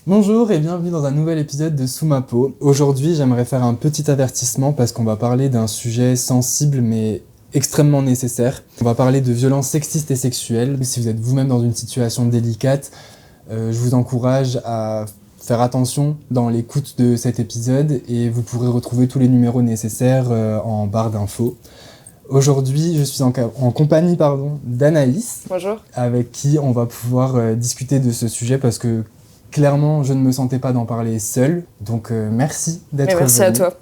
Bonjour et bienvenue dans un nouvel épisode de Sous ma peau. Aujourd'hui, j'aimerais faire un petit avertissement parce qu'on va parler d'un sujet sensible mais extrêmement nécessaire. On va parler de violences sexistes et sexuelles. Si vous êtes vous-même dans une situation délicate, je vous encourage à faire attention dans l'écoute de cet épisode et vous pourrez retrouver tous les numéros nécessaires en barre d'infos. Aujourd'hui, je suis en compagnie d'Anaïs. Bonjour. Avec qui on va pouvoir discuter de ce sujet parce que clairement, je ne me sentais pas d'en parler seul. Donc, merci d'être venue. Merci à toi.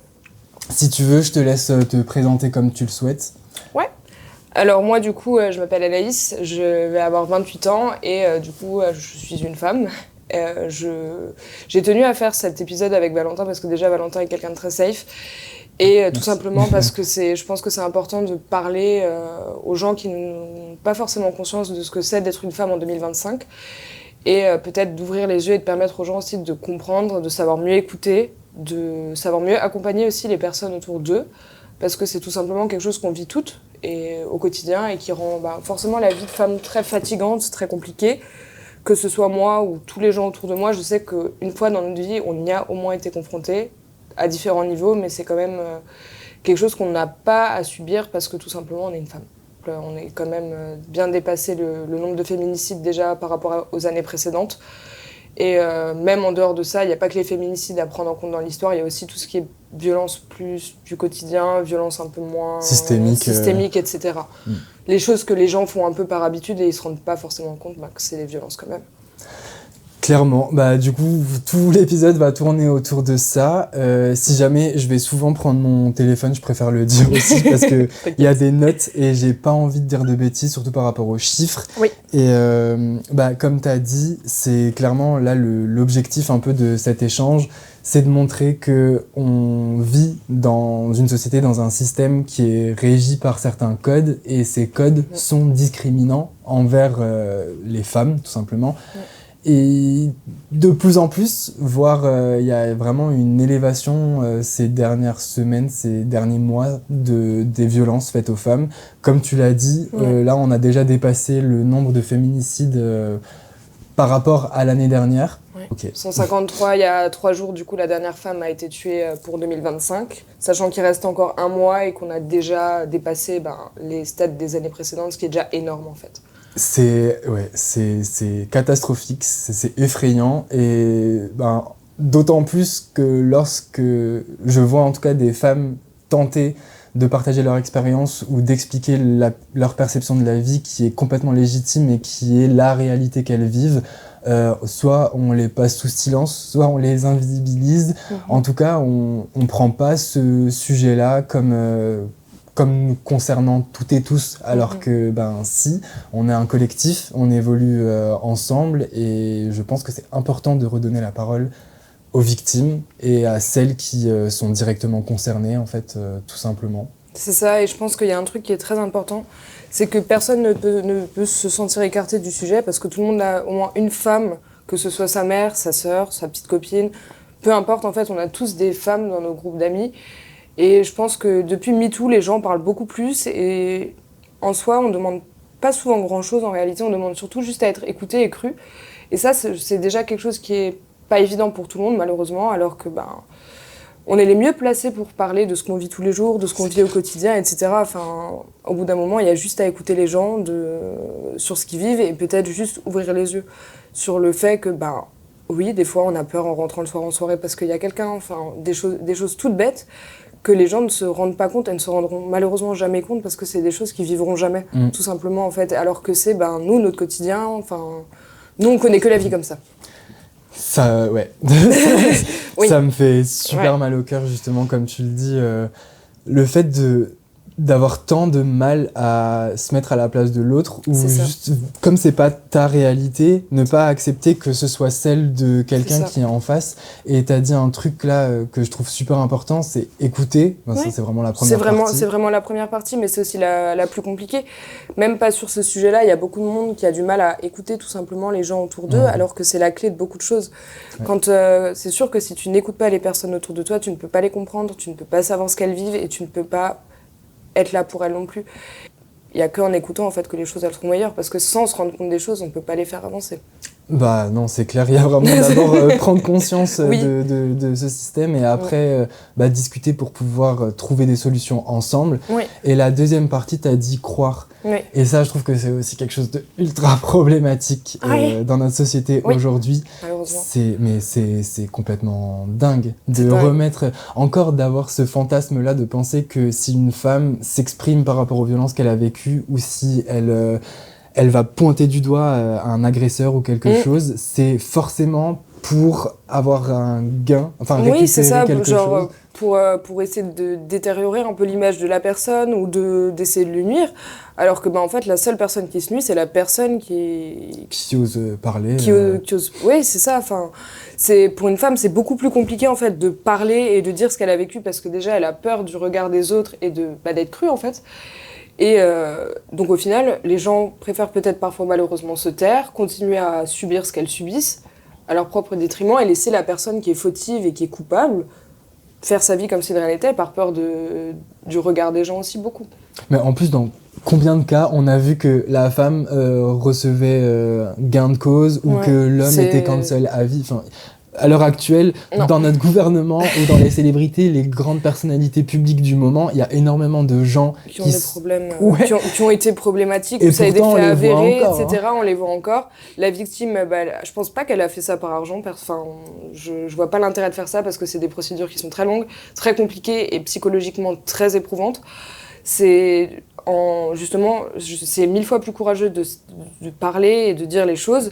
Si tu veux, je te laisse te présenter comme tu le souhaites. Ouais. Alors moi, du coup, je m'appelle Anaïs, je vais avoir 28 ans et du coup, je suis une femme. J'ai tenu à faire cet épisode avec Valentin parce que déjà, Valentin est quelqu'un de très safe. Et tout simplement parce que je pense que c'est important de parler aux gens qui n'ont pas forcément conscience de ce que c'est d'être une femme en 2025. Et peut-être d'ouvrir les yeux et de permettre aux gens aussi de comprendre, de savoir mieux écouter, de savoir mieux accompagner aussi les personnes autour d'eux, parce que c'est tout simplement quelque chose qu'on vit toutes et, au quotidien et qui rend forcément la vie de femme très fatigante, très compliquée. Que ce soit moi ou tous les gens autour de moi, je sais qu'une fois dans notre vie, on y a au moins été confrontés à différents niveaux, mais c'est quand même quelque chose qu'on n'a pas à subir parce que tout simplement on est une femme. On est quand même bien dépassé le nombre de féminicides déjà par rapport aux années précédentes. Et même en dehors de ça, il n'y a pas que les féminicides à prendre en compte dans l'histoire, il y a aussi tout ce qui est violence plus du quotidien, violence un peu moins systémique, etc. Les choses que les gens font un peu par habitude et ils ne se rendent pas forcément compte que c'est des violences quand même. Clairement, du coup, tout l'épisode va tourner autour de ça. Si jamais je vais souvent prendre mon téléphone, je préfère le dire aussi parce que il y a des notes et j'ai pas envie de dire de bêtises, surtout par rapport aux chiffres. Oui. Et comme tu as dit, c'est clairement là l'objectif un peu de cet échange, c'est de montrer que on vit dans une société, dans un système qui est régi par certains codes et ces codes sont discriminants envers les femmes, tout simplement. Et de plus en plus, voire il y a vraiment une élévation ces dernières semaines, ces derniers mois des violences faites aux femmes. Comme tu l'as dit, là on a déjà dépassé le nombre de féminicides par rapport à l'année dernière. Ouais. Okay. 153, il y a 3 jours, du coup la dernière femme a été tuée pour 2025, sachant qu'il reste encore un mois et qu'on a déjà dépassé les stats des années précédentes, ce qui est déjà énorme en fait. C'est catastrophique, c'est effrayant et d'autant plus que lorsque je vois en tout cas des femmes tenter de partager leur expérience ou d'expliquer leur perception de la vie qui est complètement légitime et qui est la réalité qu'elles vivent, soit on les passe sous silence, soit on les invisibilise. En tout cas, on prend pas ce sujet-là comme nous concernant toutes et tous, alors que si, on est un collectif, on évolue ensemble et je pense que c'est important de redonner la parole aux victimes et à celles qui sont directement concernées, en fait, tout simplement. C'est ça, et je pense qu'il y a un truc qui est très important, c'est que personne ne peut se sentir écarté du sujet parce que tout le monde a au moins une femme, que ce soit sa mère, sa sœur, sa petite copine, peu importe, en fait, on a tous des femmes dans nos groupes d'amis. Et je pense que depuis MeToo, les gens parlent beaucoup plus et en soi, on ne demande pas souvent grand-chose. En réalité, on demande surtout juste à être écouté et cru. Et ça, c'est déjà quelque chose qui n'est pas évident pour tout le monde, malheureusement, alors que on est les mieux placés pour parler de ce qu'on vit tous les jours, de ce qu'on vit au quotidien, etc. Enfin, au bout d'un moment, il y a juste à écouter les gens sur ce qu'ils vivent et peut-être juste ouvrir les yeux sur le fait que, oui, des fois, on a peur en rentrant le soir en soirée parce qu'il y a quelqu'un, enfin, des choses toutes bêtes, que les gens ne se rendent pas compte, elles ne se rendront malheureusement jamais compte parce que c'est des choses qu'ils vivront jamais, tout simplement en fait. Alors que c'est nous, notre quotidien, nous on connaît que la vie comme ça. Ça, ouais. Oui. Ça me fait super mal au cœur justement, comme tu le dis, le fait d'avoir tant de mal à se mettre à la place de l'autre ou juste comme c'est pas ta réalité, ne pas accepter que ce soit celle de quelqu'un qui est en face. Et t'as dit un truc là que je trouve super important, c'est écouter. Ça, c'est vraiment la première partie. C'est vraiment la première partie, mais c'est aussi la plus compliquée. Même pas sur ce sujet-là, il y a beaucoup de monde qui a du mal à écouter tout simplement les gens autour d'eux, alors que c'est la clé de beaucoup de choses. Quand c'est sûr que si tu n'écoutes pas les personnes autour de toi, tu ne peux pas les comprendre, tu ne peux pas savoir ce qu'elles vivent et tu ne peux pas être là pour elles non plus. Il n'y a qu'en écoutant en fait que les choses elles seront meilleures parce que sans se rendre compte des choses, on ne peut pas les faire avancer. Bah non, c'est clair, il y a vraiment d'abord prendre conscience Oui. de ce système et après discuter pour pouvoir trouver des solutions ensemble. Oui. Et la deuxième partie, t'as dit croire. Oui. Et ça, je trouve que c'est aussi quelque chose de ultra problématique dans notre société aujourd'hui. Malheureusement. C'est complètement dingue de dingue. remettre, encore d'avoir ce fantasme-là de penser que si une femme s'exprime par rapport aux violences qu'elle a vécues ou si elle va pointer du doigt un agresseur ou quelque chose, c'est forcément pour avoir un gain, enfin récupérer c'est ça, quelque genre chose. pour essayer de détériorer un peu l'image de la personne ou d'essayer de lui nuire, alors que en fait la seule personne qui se nuit, c'est la personne qui ose parler. qui ose... Oui, c'est ça, enfin, pour une femme, c'est beaucoup plus compliqué en fait de parler et de dire ce qu'elle a vécu parce que déjà elle a peur du regard des autres et d'être crue en fait. Et donc au final, les gens préfèrent peut-être parfois malheureusement se taire, continuer à subir ce qu'elles subissent à leur propre détriment et laisser la personne qui est fautive et qui est coupable faire sa vie comme si de rien n'était par peur du regard des gens aussi beaucoup. Mais en plus, dans combien de cas on a vu que la femme recevait gain de cause ou que l'homme était cancel à vie, enfin, à l'heure actuelle, dans notre gouvernement ou dans les célébrités, les grandes personnalités publiques du moment, il y a énormément de gens qui ont des problèmes, ouais. qui ont été problématiques, et où ça a été fait avéré, encore, etc. On les voit encore. La victime, je pense pas qu'elle a fait ça par argent. Enfin, je vois pas l'intérêt de faire ça parce que c'est des procédures qui sont très longues, très compliquées et psychologiquement très éprouvantes. Justement, c'est 1000 fois plus courageux de parler et de dire les choses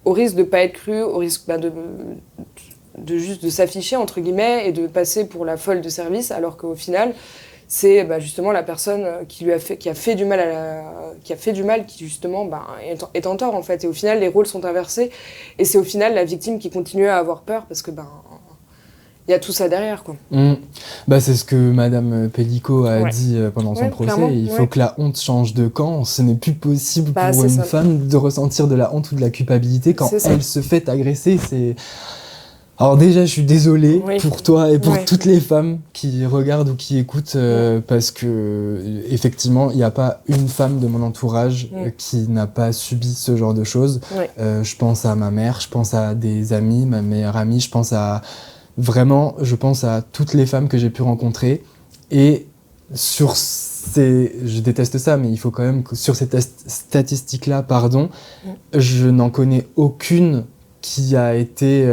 au risque de pas être cru, au risque de juste de s'afficher entre guillemets et de passer pour la folle de service, alors qu'au final c'est justement la personne qui a fait du mal qui justement est en tort en fait, et au final les rôles sont inversés et c'est au final la victime qui continue à avoir peur parce que il y a tout ça derrière, quoi. C'est ce que Madame Pellico a dit pendant son procès. Clairement, il faut que la honte change de camp. Ce n'est plus possible pour une femme de ressentir de la honte ou de la culpabilité quand elle se fait agresser. Alors déjà, je suis désolée pour toi et pour toutes les femmes qui regardent ou qui écoutent parce que effectivement, il n'y a pas une femme de mon entourage qui n'a pas subi ce genre de choses. Je pense à ma mère, je pense à des amis, ma meilleure amie, je pense à toutes les femmes que j'ai pu rencontrer. Et je déteste ça, mais il faut quand même que sur ces statistiques-là, je n'en connais aucune qui a été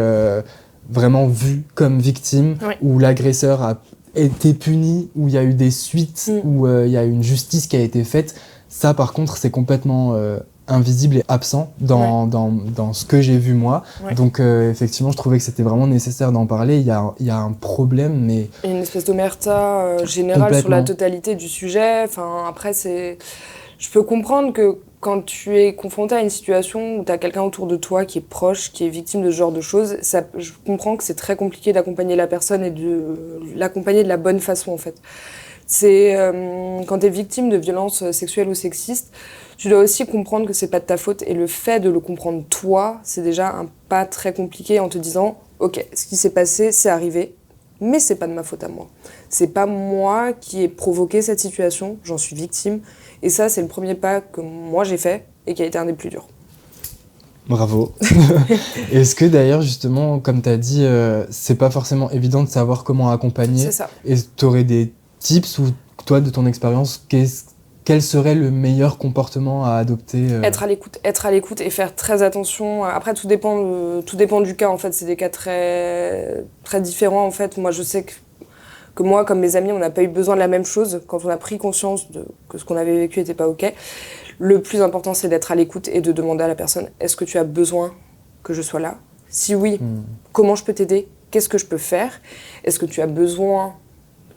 vraiment vue comme victime, où l'agresseur a été puni, où il y a eu des suites, où il y a une justice qui a été faite. Ça, par contre, c'est complètement invisible et absent dans ce que j'ai vu moi. Donc effectivement, je trouvais que c'était vraiment nécessaire d'en parler. Il y a un problème, mais... Une espèce d'omerta générale sur la totalité du sujet. Enfin, après, je peux comprendre que quand tu es confronté à une situation où tu as quelqu'un autour de toi qui est proche, qui est victime de ce genre de choses, je comprends que c'est très compliqué d'accompagner la personne et de l'accompagner de la bonne façon, en fait. Quand tu es victime de violences sexuelles ou sexistes, tu dois aussi comprendre que c'est pas de ta faute, et le fait de le comprendre toi, c'est déjà un pas très compliqué en te disant « Ok, ce qui s'est passé, c'est arrivé, mais c'est pas de ma faute à moi. C'est pas moi qui ai provoqué cette situation, j'en suis victime. » Et ça, c'est le premier pas que moi j'ai fait et qui a été un des plus durs. Bravo. Est-ce que d'ailleurs, justement, comme tu as dit, c'est pas forcément évident de savoir comment accompagner. C'est ça. Et tu aurais des tips ou toi, de ton expérience, quel serait le meilleur comportement à adopter Être à l'écoute et faire très attention. Après, tout dépend du cas, en fait. C'est des cas très, très différents, en fait. Moi, je sais que moi, comme mes amis, on n'a pas eu besoin de la même chose. Quand on a pris conscience que ce qu'on avait vécu n'était pas OK, le plus important, c'est d'être à l'écoute et de demander à la personne « Est-ce que tu as besoin que je sois là ? Si oui, comment je peux t'aider ? Qu'est-ce que je peux faire ? Est-ce que tu as besoin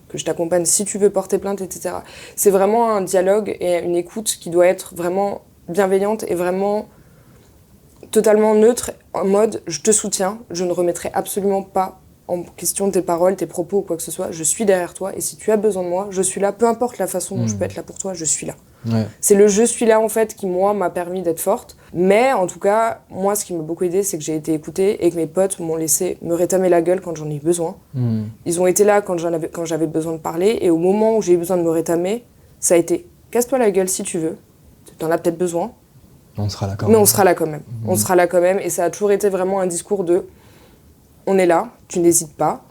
que je t'accompagne si tu veux porter plainte, etc. » C'est vraiment un dialogue et une écoute qui doit être vraiment bienveillante et vraiment totalement neutre, en mode « Je te soutiens, je ne remettrai absolument pas en question tes paroles, tes propos ou quoi que ce soit, je suis derrière toi et si tu as besoin de moi, je suis là, peu importe la façon dont je peux être là pour toi, je suis là. » C'est le « je suis là » en fait qui, moi, m'a permis d'être forte. Mais en tout cas, moi, ce qui m'a beaucoup aidée, c'est que j'ai été écoutée et que mes potes m'ont laissé me rétamer la gueule quand j'en ai eu besoin. Ils ont été là quand j'avais besoin de parler, et au moment où j'ai eu besoin de me rétamer, ça a été « casse-toi la gueule si tu veux, t'en as peut-être besoin, On sera là quand Mais même. on sera là quand même. On sera là quand même. Et ça a toujours été vraiment un discours de on est là, tu n'hésites pas.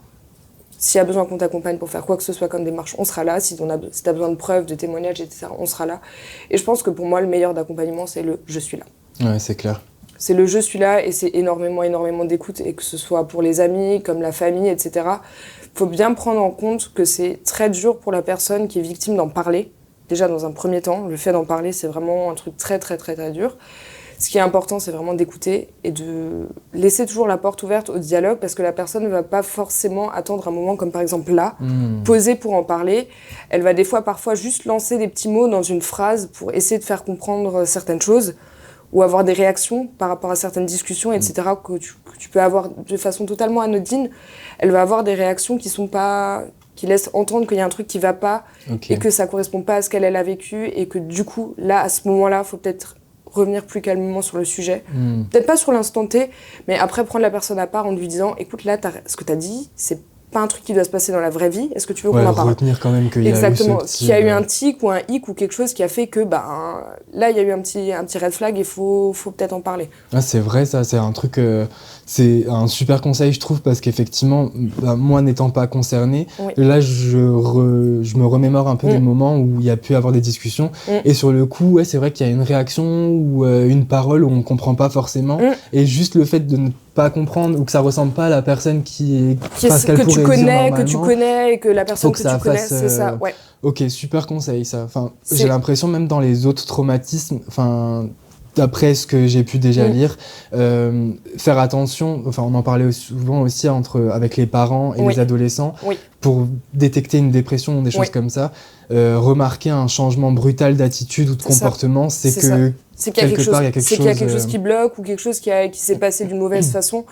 S'il y a besoin qu'on t'accompagne pour faire quoi que ce soit comme démarche, on sera là. Si tu as besoin de preuves, de témoignages, etc., on sera là. Et je pense que pour moi, le meilleur d'accompagnement, c'est le je suis là. Ouais, c'est clair. C'est le je suis là et c'est énormément d'écoute. Et que ce soit pour les amis, comme la famille, etc., il faut bien prendre en compte que c'est très dur pour la personne qui est victime d'en parler. Déjà, dans un premier temps, le fait d'en parler, c'est vraiment un truc très dur. Ce qui est important, c'est vraiment d'écouter et de laisser toujours la porte ouverte au dialogue parce que la personne ne va pas forcément attendre un moment comme par exemple là, poser pour en parler. Elle va parfois juste lancer des petits mots dans une phrase pour essayer de faire comprendre certaines choses ou avoir des réactions par rapport à certaines discussions, etc., que tu peux avoir de façon totalement anodine. Elle va avoir des réactions qui laissent entendre qu'il y a un truc qui va pas et que ça correspond pas à ce qu'elle a vécu et que du coup, là, à ce moment-là, il faut peut-être revenir plus calmement sur le sujet. Peut-être pas sur l'instant T, mais après prendre la personne à part en lui disant « Écoute, là, ce que tu as dit, c'est pas un truc qui doit se passer dans la vraie vie. Est-ce que tu veux qu'on en parle ?» Retenir quand même qu'il y a Exactement. eu ce petit... Qu'il y a eu un tic ou un hic ou quelque chose qui a fait que, là, il y a eu un petit red flag et il faut peut-être en parler. Ah, c'est vrai, ça, c'est un truc... c'est un super conseil, je trouve, parce qu'effectivement, moi n'étant pas concernée, là, je me remémore un peu des moments où il y a pu avoir des discussions. Et sur le coup, c'est vrai qu'il y a une réaction ou une parole où on comprend pas forcément. Et juste le fait de ne pas comprendre ou que ça ressemble pas à la personne que tu connais et que la personne que tu connais, c'est ça. Ouais. Ok, super conseil, ça. Enfin, j'ai l'impression, même dans les autres traumatismes, d'après ce que j'ai pu déjà lire, faire attention, on en parlait souvent aussi avec les parents et les adolescents, pour détecter une dépression ou des choses comme ça, remarquer un changement brutal d'attitude ou de comportement, c'est qu'il y a quelque chose qui bloque ou quelque chose qui s'est passé d'une mauvaise façon.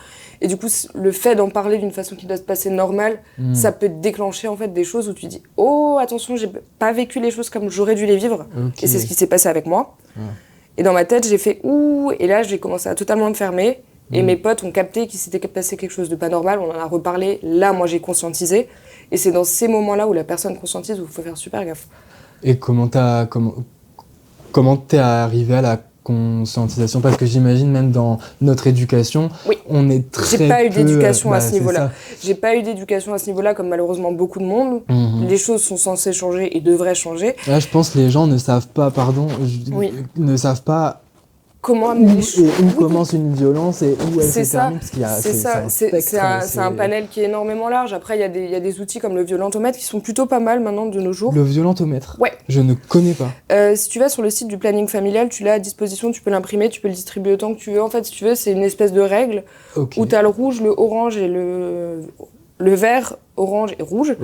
Et du coup, le fait d'en parler d'une façon qui doit se passer normale, ça peut déclencher en fait des choses où tu dis « Oh, attention, j'ai pas vécu les choses comme j'aurais dû les vivre. » Et c'est ce qui s'est passé avec moi. Et dans ma tête, j'ai fait « Ouh !» Et là, j'ai commencé à totalement me fermer. Et mes potes ont capté qu'il s'était passé quelque chose de pas normal. On en a reparlé. Là, moi, j'ai conscientisé. Et c'est dans ces moments-là où la personne conscientise où il faut faire super gaffe. Et comment t'es arrivé à la conscientisation? Parce que j'imagine même dans notre éducation, on est très J'ai pas eu d'éducation à ce c'est niveau-là. ça. J'ai pas eu d'éducation à ce niveau-là, comme malheureusement beaucoup de monde. Les choses sont censées changer et devraient changer. Là, je pense que les gens ne savent pas, ne savent pas comment où commence une violence et où elle se termine, parce qu'il y a c'est un panel qui est énormément large. Après, il y a des outils comme le violentomètre qui sont plutôt pas mal maintenant de nos jours. Le violentomètre? Ouais. Je ne connais pas. Si tu vas sur le site du planning familial, tu l'as à disposition, tu peux l'imprimer, tu peux le distribuer autant que tu veux. En fait, si tu veux, c'est une espèce de règle où tu as le rouge, le orange et le vert, orange et rouge.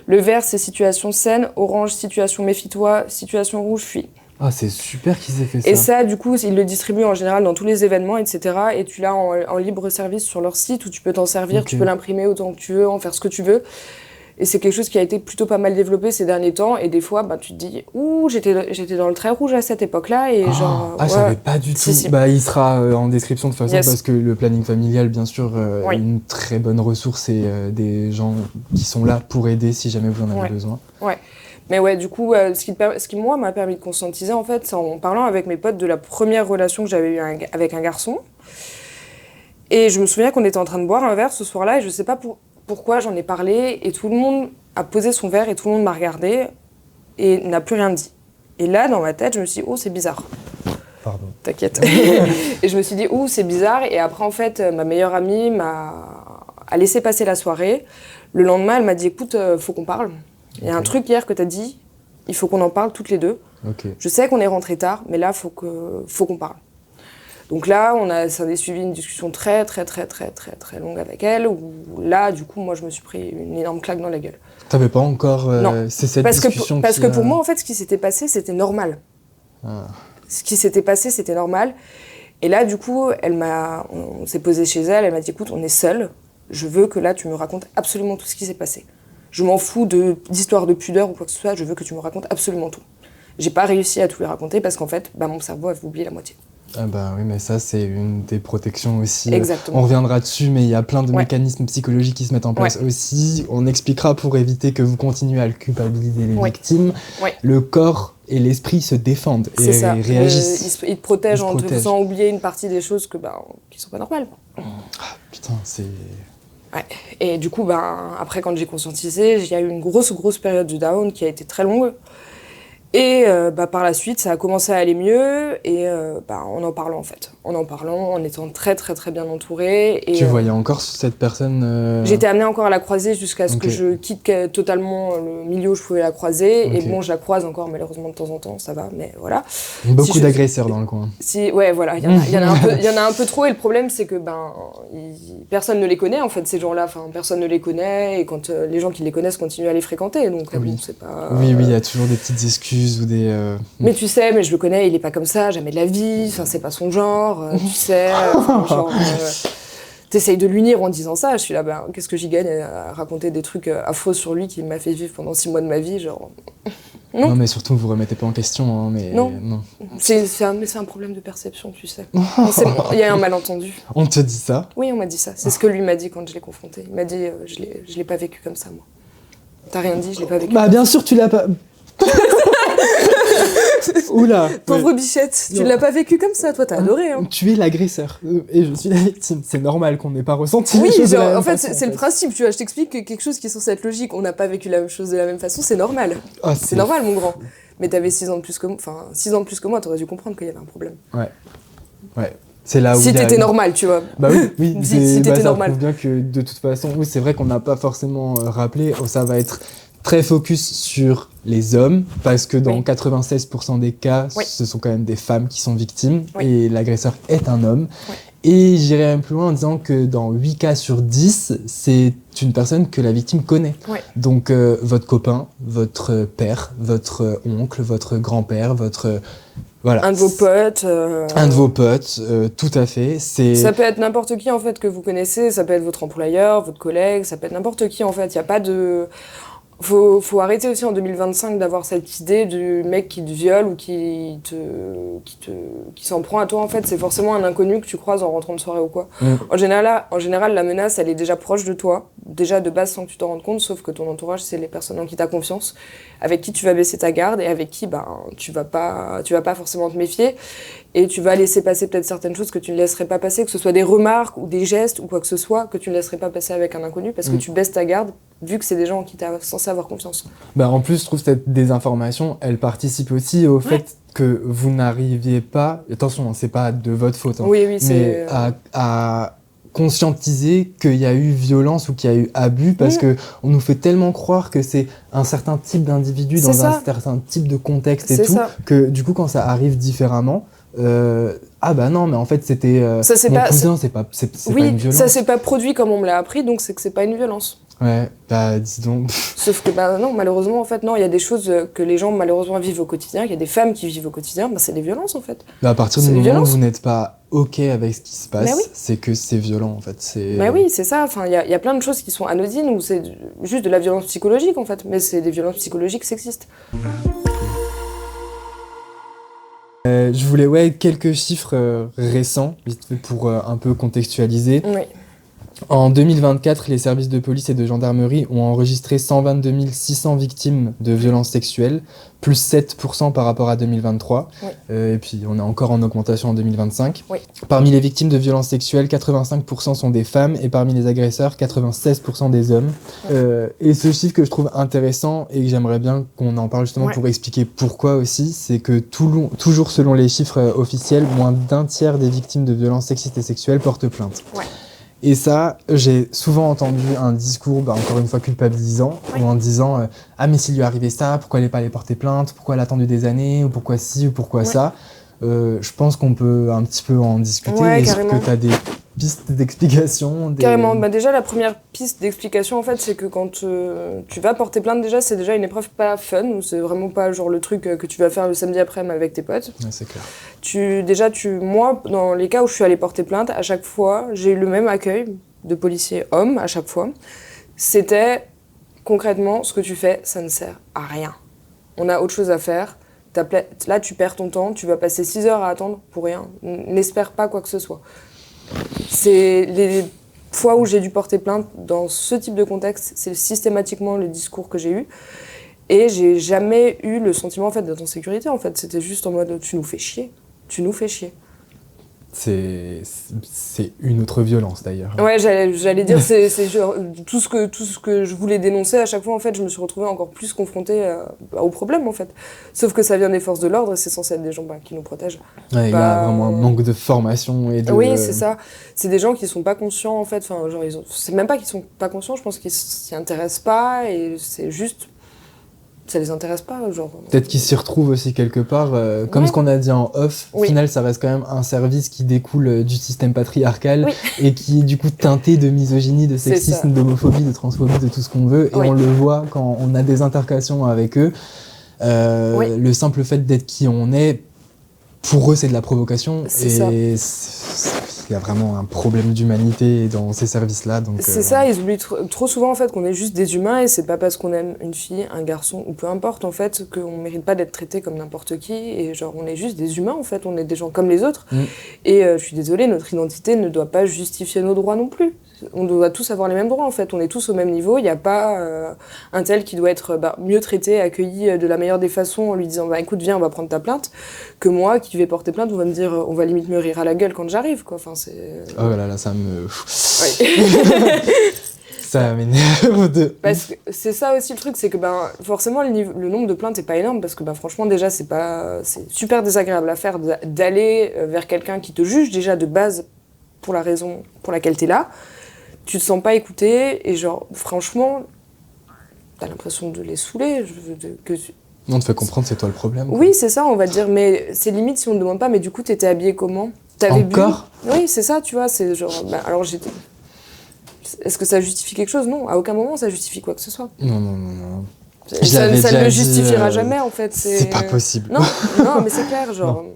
Le vert, c'est situation saine, orange, situation méfie-toi, situation rouge, fuis. Ah, c'est super qu'ils aient fait ça. Et ça, du coup, ils le distribuent en général dans tous les événements, etc. Et tu l'as en libre service sur leur site où tu peux t'en servir, tu peux l'imprimer autant que tu veux, en faire ce que tu veux. Et c'est quelque chose qui a été plutôt pas mal développé ces derniers temps. Et des fois, tu te dis, ouh, j'étais dans le trait rouge à cette époque-là. Et je savais pas du tout. Si. Il sera en description de toute façon, parce que le planning familial, bien sûr, est une très bonne ressource et des gens qui sont là pour aider si jamais vous en avez besoin. Ouais. Mais ouais, du coup, ce qui moi m'a permis de conscientiser, en fait, c'est en parlant avec mes potes de la première relation que j'avais eue avec un garçon. Et je me souviens qu'on était en train de boire un verre ce soir-là, et je sais pas pourquoi j'en ai parlé, et tout le monde a posé son verre, et tout le monde m'a regardé, et n'a plus rien dit. Et là, dans ma tête, je me suis dit, oh, c'est bizarre. Pardon. T'inquiète. Et je me suis dit, oh, c'est bizarre. Et après, en fait, ma meilleure amie a laissé passer la soirée. Le lendemain, elle m'a dit, écoute, faut qu'on parle. Il y a un truc hier que t'as dit, il faut qu'on en parle toutes les deux. Je sais qu'on est rentré tard, mais là, faut qu'on parle. Donc là, ça a suivi une discussion très longue avec elle, où là, du coup, moi, je me suis pris une énorme claque dans la gueule. T'avais pas encore... Non. C'est cette discussion parce que pour moi, en fait, ce qui s'était passé, c'était normal. Ce qui s'était passé, c'était normal. Et là, du coup, on s'est posé chez elle, elle m'a dit, écoute, on est seuls, je veux que là, tu me racontes absolument tout ce qui s'est passé. Je m'en fous d'histoire de pudeur ou quoi que ce soit, je veux que tu me racontes absolument tout. J'ai pas réussi à tout lui raconter parce qu'en fait, mon cerveau avait oublié la moitié. Ah oui, mais ça, c'est une des protections aussi. Exactement. On reviendra dessus, mais il y a plein de mécanismes psychologiques qui se mettent en place aussi. On expliquera pour éviter que vous continuez à culpabiliser les victimes. Le corps et l'esprit se défendent et C'est ça. réagissent. Il te protège Il te en te protège. faisant oublier une partie des choses qui sont pas normales. Putain, c'est... Ouais. Et du coup, après, quand j'ai conscientisé, il y a eu une grosse période de down qui a été très longue. Et par la suite, ça a commencé à aller mieux, et en en parlant, en fait. En parlant, en étant très bien entourée. Et, Tu voyais encore cette personne J'étais amenée encore à la croiser jusqu'à ce que Ok. je quitte totalement le milieu où je pouvais la croiser. Ok. Et bon, je la croise encore, malheureusement, de temps en temps, ça va, mais voilà. Beaucoup Si je- d'agresseurs dans le coin. Ouais, voilà, il y en a un peu trop, et le problème, c'est que personne ne les connaît, en fait, ces gens-là. Enfin, personne ne les connaît, et quand les gens qui les connaissent continuent à les fréquenter, donc Oui. bon, c'est pas... Oui, il y a toujours des petites excuses ou des... Mais tu sais, mais je le connais, il est pas comme ça, jamais de la vie, enfin, c'est pas son genre, tu sais, t'essayes de l'unir en disant ça, je suis là, qu'est-ce que j'y gagne à raconter des trucs affreux sur lui qui m'a fait vivre pendant 6 mois de ma vie, genre... Non. Non, mais surtout, vous remettez pas en question, hein, mais... Non. C'est un problème de perception, tu sais. Il y a un malentendu. On te dit ça? Oui, on m'a dit ça, c'est ce que lui m'a dit quand je l'ai confronté. Il m'a dit, je l'ai pas vécu comme ça, moi. T'as rien dit, je l'ai pas vécu. Bah bien sûr, tu l'as pas... Oula. Pauvre bichette, tu Non. l'as pas vécu comme ça, toi, t'as adoré, hein. Tu es l'agresseur et je suis la victime. C'est normal qu'on n'ait pas ressenti Oui, les choses de la genre, même en fait, façon, c'est le principe, tu vois. Je t'explique que quelque chose qui est censé être logique, on n'a pas vécu la même chose de la même façon, c'est normal. Ah, C'est normal, mon grand. Mais t'avais 6 ans de plus que moi, enfin, 6 ans de plus que moi, t'aurais dû comprendre qu'il y avait un problème. Ouais. C'est là où Si il y a t'étais une- normal, tu vois. Bah oui, Si t'étais ça normal. prouve bien que de toute façon, oui, c'est vrai qu'on n'a pas forcément rappelé, ça va être très focus sur les hommes, parce que dans Oui. 96% des cas, Oui. ce sont quand même des femmes qui sont victimes, Oui. et l'agresseur est un homme. Oui. Et j'irai même plus loin en disant que dans 8 cas sur 10, c'est une personne que la victime connaît. Oui. Donc votre copain, votre père, votre oncle, votre grand-père, votre... voilà. Un de vos potes. Un de vos potes, tout à fait. Ça peut être n'importe qui, en fait, que vous connaissez, ça peut être votre employeur, votre collègue, ça peut être n'importe qui, en fait. Il n'y a pas de... Faut arrêter aussi en 2025 d'avoir cette idée du mec qui te viole ou qui s'en prend à toi, en fait. C'est forcément un inconnu que tu croises en rentrant de soirée ou quoi. Mm. En général, la menace, elle est déjà proche de toi, déjà de base sans que tu t'en rendes compte, sauf que ton entourage, c'est les personnes en qui tu as confiance, avec qui tu vas baisser ta garde et avec qui tu vas pas forcément te méfier. Et tu vas laisser passer peut-être certaines choses que tu ne laisserais pas passer, que ce soit des remarques ou des gestes ou quoi que ce soit, que tu ne laisserais pas passer avec un inconnu parce que tu baisses ta garde, vu que c'est des gens en qui tu es censé avoir confiance. Bah, en plus, je trouve que cette désinformation, elle participe aussi au fait que vous n'arriviez pas, attention, c'est pas de votre faute, hein, Oui, mais c'est... à conscientiser qu'il y a eu violence ou qu'il y a eu abus, parce que on nous fait tellement croire que c'est un certain type d'individu dans un certain type de contexte et C'est tout, ça. que du coup, quand ça arrive différemment, ah bah non, mais en fait, c'était Ça, c'est mon pas- cousin, c'est pas une violence. ça s'est pas produit comme on me l'a appris, donc c'est que c'est pas une violence. Ouais, bah dis donc. Sauf que non, malheureusement, en fait, non, il y a des choses que les gens malheureusement vivent au quotidien, il y a des femmes qui vivent au quotidien, c'est des violences en fait. Bah, à partir C'est du des moment où violences. vous n'êtes pas OK avec ce qui se passe, Bah oui. c'est que c'est violent en fait. Mais oui, c'est ça, enfin, il y a plein de choses qui sont anodines ou c'est juste de la violence psychologique en fait, mais c'est des violences psychologiques sexistes. Je voulais quelques chiffres récents, vite fait pour un peu contextualiser. Oui. En 2024, les services de police et de gendarmerie ont enregistré 122 600 victimes de violences sexuelles, plus 7% par rapport à 2023. Oui. Et puis on est encore en augmentation en 2025. Oui. Parmi les victimes de violences sexuelles, 85% sont des femmes et parmi les agresseurs, 96% des hommes. Et ce chiffre que je trouve intéressant et que j'aimerais bien qu'on en parle justement pour expliquer pourquoi aussi, c'est que toujours selon les chiffres officiels, moins d'un tiers des victimes de violences sexistes et sexuelles portent plainte. Ouais. Et ça, j'ai souvent entendu un discours, encore une fois culpabilisant, ou en disant ah mais s'il lui arrivait ça, pourquoi elle n'est pas allée porter plainte, pourquoi elle a attendu des années, ou pourquoi ci, ou pourquoi ça. Je pense qu'on peut un petit peu en discuter. Ouais, Est-ce carrément. que tu as des pistes d'explication Carrément, déjà la première piste d'explication en fait, c'est que quand tu vas porter plainte déjà, c'est déjà une épreuve pas fun, ou c'est vraiment pas genre le truc que tu vas faire le samedi après-midi avec tes potes. Ouais, c'est clair. Moi, dans les cas où je suis allée porter plainte, à chaque fois, j'ai eu le même accueil de policiers hommes à chaque fois. C'était concrètement, ce que tu fais, ça ne sert à rien. On a autre chose à faire. Là, tu perds ton temps, tu vas passer 6 heures à attendre pour rien. N'espère pas quoi que ce soit. C'est les fois où j'ai dû porter plainte dans ce type de contexte, c'est systématiquement le discours que j'ai eu. Et j'ai jamais eu le sentiment en fait d'être en sécurité. En fait, c'était juste en mode tu nous fais chier, tu nous fais chier. C'est une autre violence d'ailleurs. Ouais, j'allais dire c'est genre, tout ce que je voulais dénoncer à chaque fois en fait, je me suis retrouvée encore plus confrontée au problème en fait. Sauf que ça vient des forces de l'ordre et c'est censé être des gens qui nous protègent. Ouais, il y a vraiment un manque de formation et de. Oui, c'est ça. C'est des gens qui sont pas conscients en fait. Enfin, genre c'est même pas qu'ils sont pas conscients. Je pense qu'ils s'y intéressent pas et c'est juste. Ça les intéresse pas, genre. Peut-être qu'ils s'y retrouvent aussi quelque part, comme ce qu'on a dit en off. Au final, ça reste quand même un service qui découle du système patriarcal et qui est du coup teinté de misogynie, de sexisme, d'homophobie, de transphobie, de tout ce qu'on veut. Et on le voit quand on a des interactions avec eux. Le simple fait d'être qui on est, pour eux, c'est de la provocation. Et il y a vraiment un problème d'humanité dans ces services-là. C'est ça, ils oublient trop souvent en fait qu'on est juste des humains et c'est pas parce qu'on aime une fille, un garçon ou peu importe en fait qu'on mérite pas d'être traité comme n'importe qui et genre on est juste des humains en fait, on est des gens comme les autres et je suis désolée, notre identité ne doit pas justifier nos droits non plus. On doit tous avoir les mêmes droits en fait, on est tous au même niveau, il n'y a pas un tel qui doit être mieux traité, accueilli de la meilleure des façons en lui disant écoute viens on va prendre ta plainte, que moi qui vais porter plainte on va me dire on va limite me rire à la gueule quand j'arrive quoi, enfin c'est... Oh là là ça me... ça m'énerve de... Parce que c'est ça aussi le truc, c'est que forcément le nombre de plaintes est pas énorme parce que franchement déjà c'est super désagréable à faire d'aller vers quelqu'un qui te juge déjà de base pour la raison pour laquelle t'es là. Tu te sens pas écouté et genre franchement t'as l'impression de les saouler on te fait comprendre c'est toi le problème quoi. Oui c'est ça on va dire mais c'est limite si on te demande pas mais du coup t'étais habillée comment t'avais encore bu oui c'est ça tu vois c'est genre alors est-ce que ça justifie quelque chose? Non, à aucun moment ça justifie quoi que ce soit. Non. Ça ne le justifiera jamais en fait. C'est pas possible. Non mais c'est clair genre.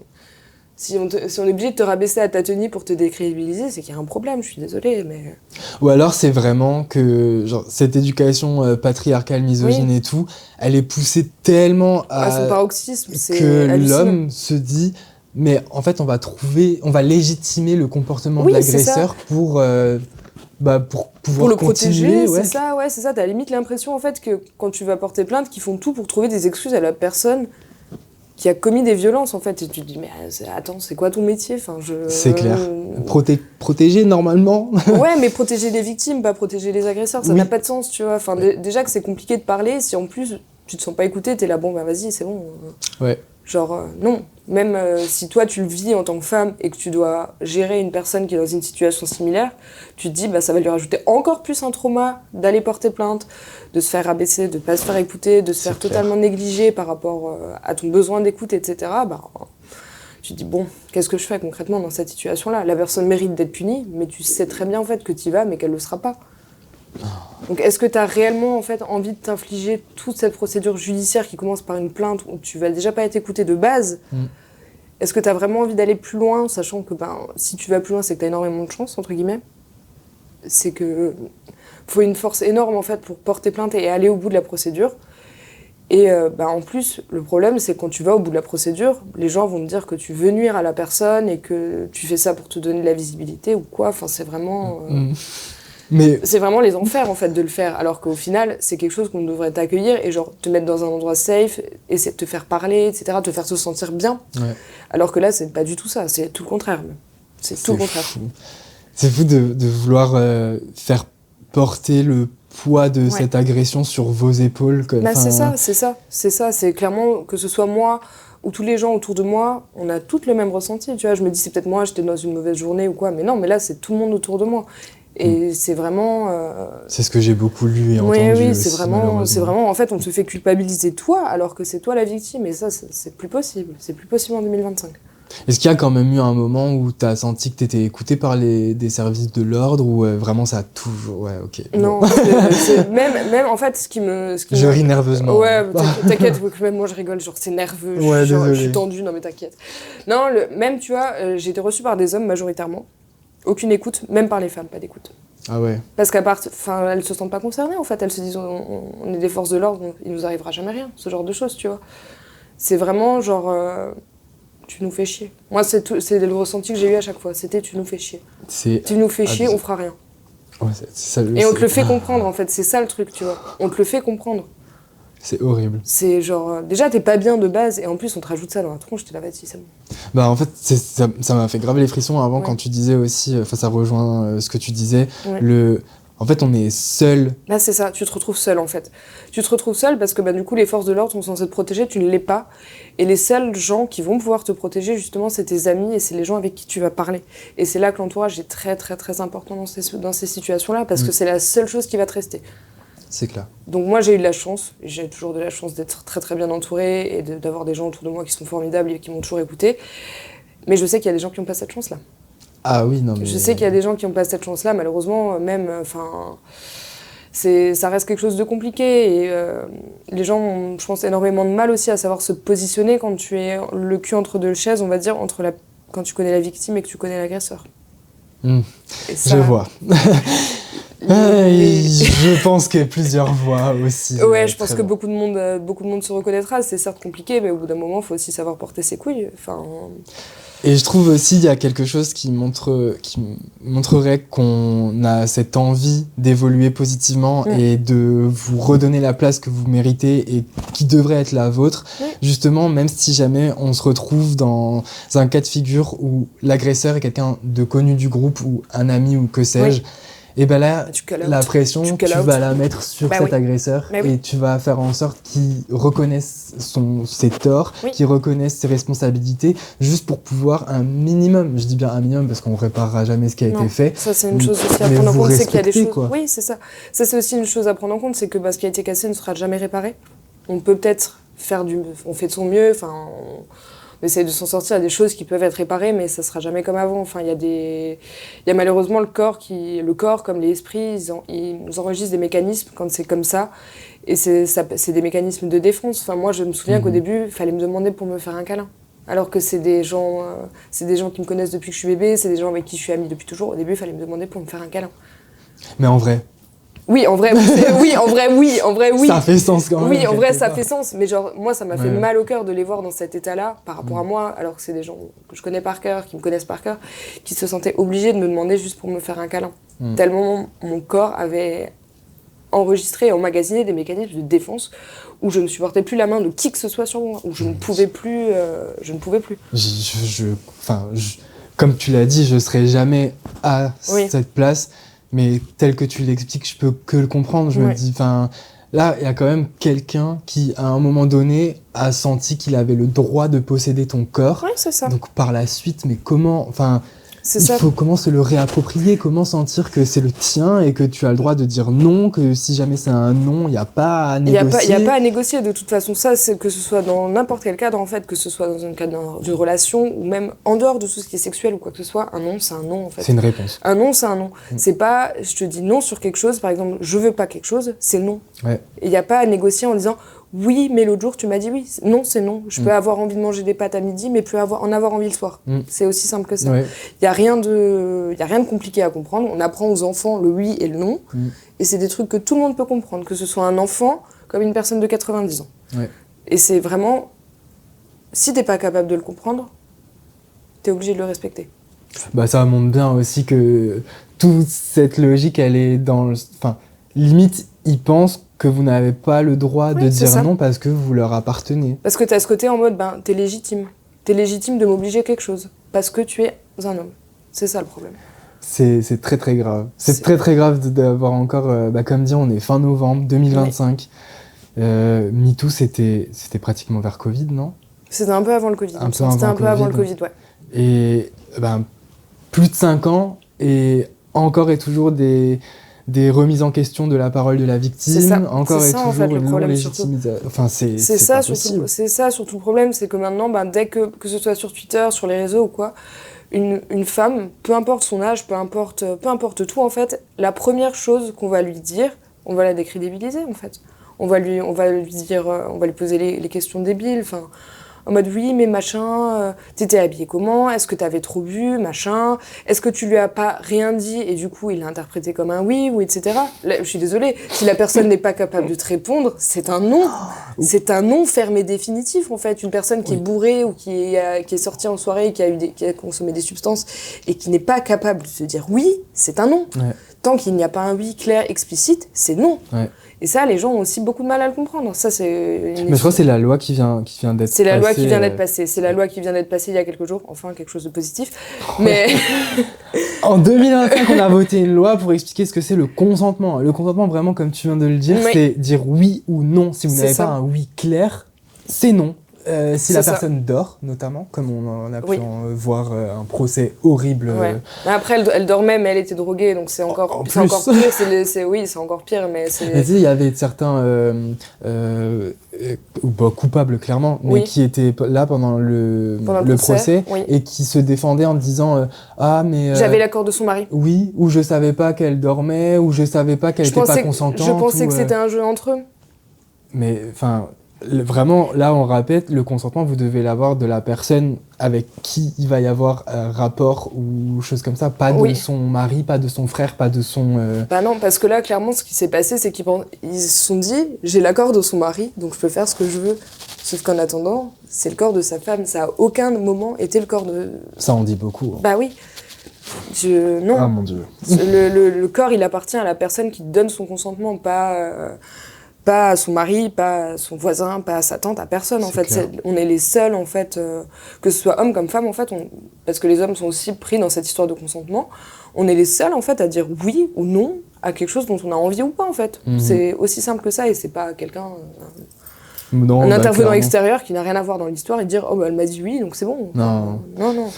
Si on est obligé de te rabaisser à ta tenue pour te décrédibiliser, c'est qu'il y a un problème, je suis désolée, mais... Ou alors c'est vraiment que genre, cette éducation patriarcale, misogyne et tout, elle est poussée tellement à son paroxysme, c'est que hallucinant. l'homme se dit, mais en fait on va légitimer le comportement de l'agresseur pour pouvoir le continuer. protéger, c'est ça, t'as limite l'impression en fait que quand tu vas porter plainte, qu'ils font tout pour trouver des excuses à la personne qui a commis des violences en fait et tu te dis mais attends c'est quoi ton métier c'est clair protéger normalement ouais mais protéger les victimes pas protéger les agresseurs ça n'a pas de sens tu vois enfin déjà que c'est compliqué de parler si en plus tu te sens pas écouté t'es là bon vas-y c'est bon genre non même si toi tu le vis en tant que femme et que tu dois gérer une personne qui est dans une situation similaire tu te dis ça va lui rajouter encore plus un trauma d'aller porter plainte de se faire rabaisser, de pas se faire écouter, de se faire totalement négliger par rapport à ton besoin d'écoute, etc. Tu te dis, bon, qu'est-ce que je fais concrètement dans cette situation-là? La personne mérite d'être punie, mais tu sais très bien en fait que tu y vas, mais qu'elle ne le sera pas. Donc est-ce que tu as réellement en fait, envie de t'infliger toute cette procédure judiciaire qui commence par une plainte où tu vas déjà pas être écouté de base? Est-ce que tu as vraiment envie d'aller plus loin, sachant que si tu vas plus loin, c'est que tu as énormément de chance, entre guillemets? C'est que... faut une force énorme en fait pour porter plainte et aller au bout de la procédure. Et en plus, le problème c'est que quand tu vas au bout de la procédure, les gens vont te dire que tu veux nuire à la personne et que tu fais ça pour te donner de la visibilité ou quoi. Enfin, c'est vraiment... c'est vraiment les enfers en fait de le faire. Alors qu'au final, c'est quelque chose qu'on devrait t'accueillir et genre te mettre dans un endroit safe, essayer de te faire parler, etc., te faire se sentir bien. Alors que là, c'est pas du tout ça. C'est tout le contraire. C'est tout le contraire. Fou. C'est fou de vouloir faire porter le poids de cette agression sur vos épaules. C'est ça. C'est clairement, que ce soit moi ou tous les gens autour de moi, on a tous le même ressenti. Tu vois, je me dis, c'est peut-être moi, j'étais dans une mauvaise journée ou quoi. Mais non, mais là, c'est tout le monde autour de moi. Et c'est vraiment... C'est ce que j'ai beaucoup lu et entendu aussi, c'est vraiment... En fait, on te fait culpabiliser toi, alors que c'est toi la victime. Et ça, c'est plus possible. C'est plus possible en 2025. Est-ce qu'il y a quand même eu un moment où tu as senti que tu étais écouté par des services de l'ordre ou vraiment ça a toujours... Ouais, ok. Non, même en fait, ce qui me... Je ris nerveusement. Ouais, t'inquiète, même moi je rigole, genre c'est nerveux, je suis tendue, non mais t'inquiète. Non, même tu vois, j'ai été reçue par des hommes majoritairement, aucune écoute, même par les femmes, pas d'écoute. Ah ouais. Parce qu'à part, elles se sentent pas concernées en fait, elles se disent on est des forces de l'ordre, il nous arrivera jamais rien, ce genre de choses, tu vois. C'est vraiment genre... tu nous fais chier. Moi, c'est le ressenti que j'ai eu à chaque fois. C'était tu nous fais chier. Tu nous fais chier, on fera rien. Ouais, c'est ça, et on te le fait comprendre, en fait. C'est ça le truc, tu vois. On te le fait comprendre. C'est horrible. C'est genre, déjà, t'es pas bien de base, et en plus, on te rajoute ça dans la tronche, t'es là, vas-y, c'est bon. Bah en fait, ça m'a fait grave les frissons avant Ouais. quand tu disais aussi, enfin ça rejoint ce que tu disais, Ouais. en fait on est seul. Là, c'est ça, tu te retrouves seul en fait. Tu te retrouves seul parce que du coup, les forces de l'ordre sont censées te protéger, tu ne l'es pas. Et les seuls gens qui vont pouvoir te protéger, justement, c'est tes amis et c'est les gens avec qui tu vas parler. Et c'est là que l'entourage est très, très, très important dans ces situations-là parce que c'est la seule chose qui va te rester. C'est clair. Donc, moi, j'ai eu de la chance, j'ai toujours de la chance d'être très, très bien entourée et d'avoir des gens autour de moi qui sont formidables et qui m'ont toujours écoutée. Mais je sais qu'il y a des gens qui n'ont pas cette chance-là. Ah oui, non mais... Je sais qu'il y a des gens qui n'ont pas cette chance-là, malheureusement, même, ça reste quelque chose de compliqué et les gens ont, je pense, énormément de mal aussi à savoir se positionner quand tu es le cul entre deux chaises, on va dire, quand tu connais la victime et que tu connais l'agresseur. Et ça, Je vois. Je pense qu'il y a plusieurs voix aussi. Ouais, je pense que bon. beaucoup de monde se reconnaîtra. C'est certes compliqué, mais au bout d'un moment, il faut aussi savoir porter ses couilles. Et je trouve aussi il y a quelque chose qui montrerait qu'on a cette envie d'évoluer positivement et de vous redonner la place que vous méritez et qui devrait être la vôtre. Justement, même si jamais on se retrouve dans un cas de figure où l'agresseur est quelqu'un de connu du groupe ou un ami ou que sais-je, et ben là, la pression, tu vas la mettre sur cet agresseur et tu vas faire en sorte qu'il reconnaisse ses torts, qu'il reconnaisse ses responsabilités, juste pour pouvoir un minimum, je dis bien un minimum parce qu'on réparera jamais ce qui a été fait. Ça, c'est une chose aussi à prendre en compte, c'est qu'il y a des choses... Oui, c'est ça. Ça, c'est aussi une chose à prendre en compte, c'est que ce qui a été cassé ne sera jamais réparé. On peut peut-être faire on fait de son mieux, on essaie de s'en sortir, il y a des choses qui peuvent être réparées, mais ça sera jamais comme avant. Il y a malheureusement le corps comme les esprits, ils enregistrent des mécanismes quand c'est comme ça. Et c'est des mécanismes de défense. Moi, je me souviens qu'au début, il fallait me demander pour me faire un câlin. Alors que c'est des gens qui me connaissent depuis que je suis bébé, c'est des gens avec qui je suis amie depuis toujours. Au début, il fallait me demander pour me faire un câlin. Mais en vrai... Oui, en vrai, oui. Ça fait sens quand même. Oui, en vrai, ça fait sens. Mais genre, moi, ça m'a fait mal au cœur de les voir dans cet état-là par rapport à moi, alors que c'est des gens que je connais par cœur, qui me connaissent par cœur, qui se sentaient obligés de me demander juste pour me faire un câlin. Tellement mon corps avait enregistré et emmagasiné des mécanismes de défense où je ne supportais plus la main de qui que ce soit sur moi, où je ne pouvais plus. Comme tu l'as dit, je serai jamais à cette place. Mais tel que tu l'expliques, je peux que le comprendre. Je me dis, là, il y a quand même quelqu'un qui, à un moment donné, a senti qu'il avait le droit de posséder ton corps. Oui, c'est ça. Donc, par la suite, mais comment... faut comment se le réapproprier, comment sentir que c'est le tien et que tu as le droit de dire non, que si jamais c'est un non, il n'y a pas à négocier. Il n'y a pas à négocier de toute façon. Ça, c'est que ce soit dans n'importe quel cadre, en fait, que ce soit dans un cadre d'une relation ou même en dehors de tout ce qui est sexuel ou quoi que ce soit, un non, c'est un non, en fait. C'est une réponse. Un non, c'est un non. C'est pas, je te dis non sur quelque chose, par exemple, je veux pas quelque chose, c'est non. Et il n'y a pas à négocier en disant oui, mais l'autre jour, tu m'as dit oui. Non, c'est non. Je peux avoir envie de manger des pâtes à midi, mais plus en avoir envie le soir. C'est aussi simple que ça. Il y a rien de compliqué à comprendre. On apprend aux enfants le oui et le non. Et c'est des trucs que tout le monde peut comprendre, que ce soit un enfant comme une personne de 90 ans. Et c'est vraiment... Si t'es pas capable de le comprendre, t'es obligé de le respecter. Ça montre bien aussi que toute cette logique, elle est dans... limite, ils pensent que vous n'avez pas le droit de dire non parce que vous leur appartenez. Parce que t'as ce côté en mode, t'es légitime. T'es légitime de m'obliger à quelque chose. Parce que tu es un homme. C'est ça le problème. C'est très très grave. C'est très très grave d'avoir encore, comme dit, on est fin novembre 2025. MeToo, c'était pratiquement vers Covid, non ? C'était un peu avant le Covid. C'était un peu avant le Covid, ouais. Et plus de 5 ans et encore et toujours des remises en question de la parole de la victime, toujours une non-légitimisation. C'est ça surtout le problème, c'est que maintenant, dès que ce soit sur Twitter, sur les réseaux ou quoi, une femme, peu importe son âge, peu importe tout en fait, la première chose qu'on va lui dire, on va la décrédibiliser en fait. On va lui poser les questions débiles, en mode oui mais machin, t'étais habillée comment, est-ce que t'avais trop bu, machin, est-ce que tu lui as pas rien dit et du coup il l'a interprété comme un oui ou etc. Là, je suis désolée, si la personne n'est pas capable de te répondre, c'est un non. C'est un non ferme et définitif en fait. Une personne qui est bourrée ou qui est sortie en soirée et qui a consommé des substances et qui n'est pas capable de se dire oui, c'est un non. tant qu'il n'y a pas un oui clair, explicite, c'est non. Ouais. Et ça, les gens ont aussi beaucoup de mal à le comprendre. Ça, Mais je crois que c'est la loi qui vient d'être passée. C'est la loi qui vient d'être passée. C'est la loi qui vient d'être passée il y a quelques jours. Enfin, quelque chose de positif. Mais... En 2025, on a voté une loi pour expliquer ce que c'est le consentement. Le consentement, vraiment, comme tu viens de le dire, c'est dire oui ou non. Si vous n'avez pas un oui clair, c'est non. Si la personne dort, notamment, comme on a pu en voir un procès horrible. Ouais. Après, elle dormait, mais elle était droguée, donc c'est encore pire. C'est encore pire, mais c'est... Mais tu sais, il y avait certains coupables, clairement, mais qui étaient là pendant le procès et qui se défendaient en disant ah, mais... J'avais l'accord de son mari. Oui, ou je savais pas qu'elle dormait, ou je savais pas qu'elle était pas consentante. Je pensais que c'était un jeu entre eux. Mais, enfin... Vraiment, là, on répète, le consentement, vous devez l'avoir de la personne avec qui il va y avoir un rapport ou chose comme ça, pas de son mari, pas de son frère, pas de son... Bah non, parce que là, clairement, ce qui s'est passé, c'est qu'ils se sont dit, j'ai l'accord de son mari, donc je peux faire ce que je veux. Sauf qu'en attendant, c'est le corps de sa femme, ça à aucun moment été le corps de... Ça en dit beaucoup. Hein. Bah oui. Non. Ah mon Dieu. Le corps, il appartient à la personne qui donne son consentement, pas à son mari, pas à son voisin, pas à sa tante, à personne en fait. On est les seuls en fait, que ce soit homme comme femme en fait, parce que les hommes sont aussi pris dans cette histoire de consentement, on est les seuls en fait à dire oui ou non à quelque chose dont on a envie ou pas en fait. C'est aussi simple que ça et c'est pas quelqu'un, un intervenant extérieur qui n'a rien à voir dans l'histoire et dire oh bah elle m'a dit oui donc c'est bon. Non.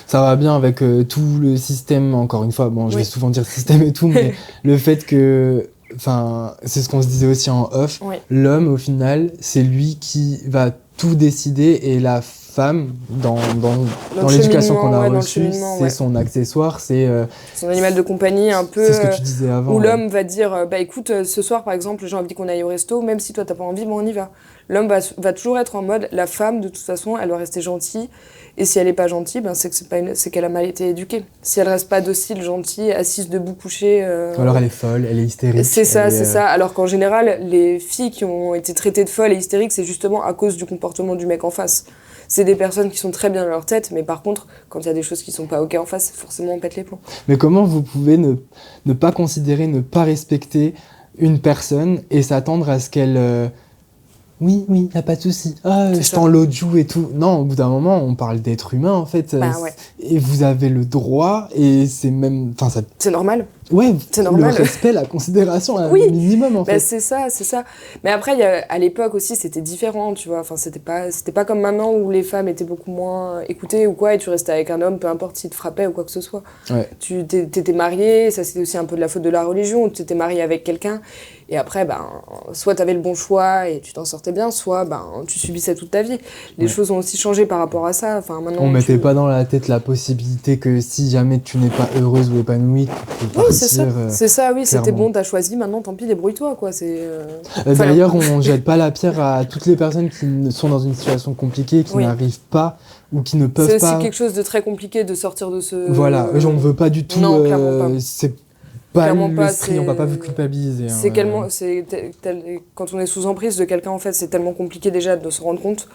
Ça va bien avec tout le système, encore une fois, bon je vais souvent dire système et tout, mais le fait que... Enfin, c'est ce qu'on se disait aussi en off. L'homme, au final, c'est lui qui va tout décider et la femme, dans l'éducation qu'on a reçue, c'est son accessoire, c'est... son animal de compagnie, un peu... C'est ce que tu disais avant. Où l'homme va dire, bah écoute, ce soir, par exemple, j'ai envie qu'on aille au resto, même si toi, t'as pas envie, bon, on y va. L'homme va toujours être en mode, la femme, de toute façon, elle doit rester gentille. Et si elle est pas gentille, ben c'est qu'elle a mal été éduquée. Si elle reste pas docile, gentille, assise debout, couchée... Alors elle est folle, elle est hystérique. C'est ça. Alors qu'en général, les filles qui ont été traitées de folles et hystériques, c'est justement à cause du comportement du mec en face. C'est des personnes qui sont très bien dans leur tête, mais par contre, quand il y a des choses qui sont pas ok en face, forcément on pète les plombs. Mais comment vous pouvez ne pas considérer, ne pas respecter une personne et s'attendre à ce qu'elle... Oui, y a pas de souci. Ah, je tends l'autre joue et tout. Non, au bout d'un moment, on parle d'être humain en fait. Et vous avez le droit et c'est même, enfin ça. C'est normal. Ouais, c'est normal. Le respect, la considération, un minimum en fait. C'est ça. Mais après, à l'époque aussi, c'était différent, tu vois. Enfin, c'était pas comme maintenant où les femmes étaient beaucoup moins écoutées ou quoi, et tu restais avec un homme, peu importe s'il te frappait ou quoi que ce soit. Ouais. Tu t'étais marié, ça c'était aussi un peu de la faute de la religion. Tu t'étais marié avec quelqu'un. Et après, soit tu avais le bon choix et tu t'en sortais bien, soit tu subissais toute ta vie. Les choses ont aussi changé par rapport à ça. Enfin, maintenant, on mettait pas dans la tête la possibilité que si jamais tu n'es pas heureuse ou épanouie, tu peux partir. C'est ça, oui, c'était bon, t'as choisi, maintenant tant pis, débrouille-toi, quoi. D'ailleurs, on jette pas la pierre à toutes les personnes qui sont dans une situation compliquée, qui n'arrivent pas ou qui ne peuvent pas... C'est aussi quelque chose de très compliqué de sortir de ce... Voilà, on ne veut pas du tout... Non, clairement pas. C'est pas l'esprit, on va pas vous culpabiliser. Quand on est sous emprise de quelqu'un, en fait, c'est tellement compliqué déjà de se rendre compte,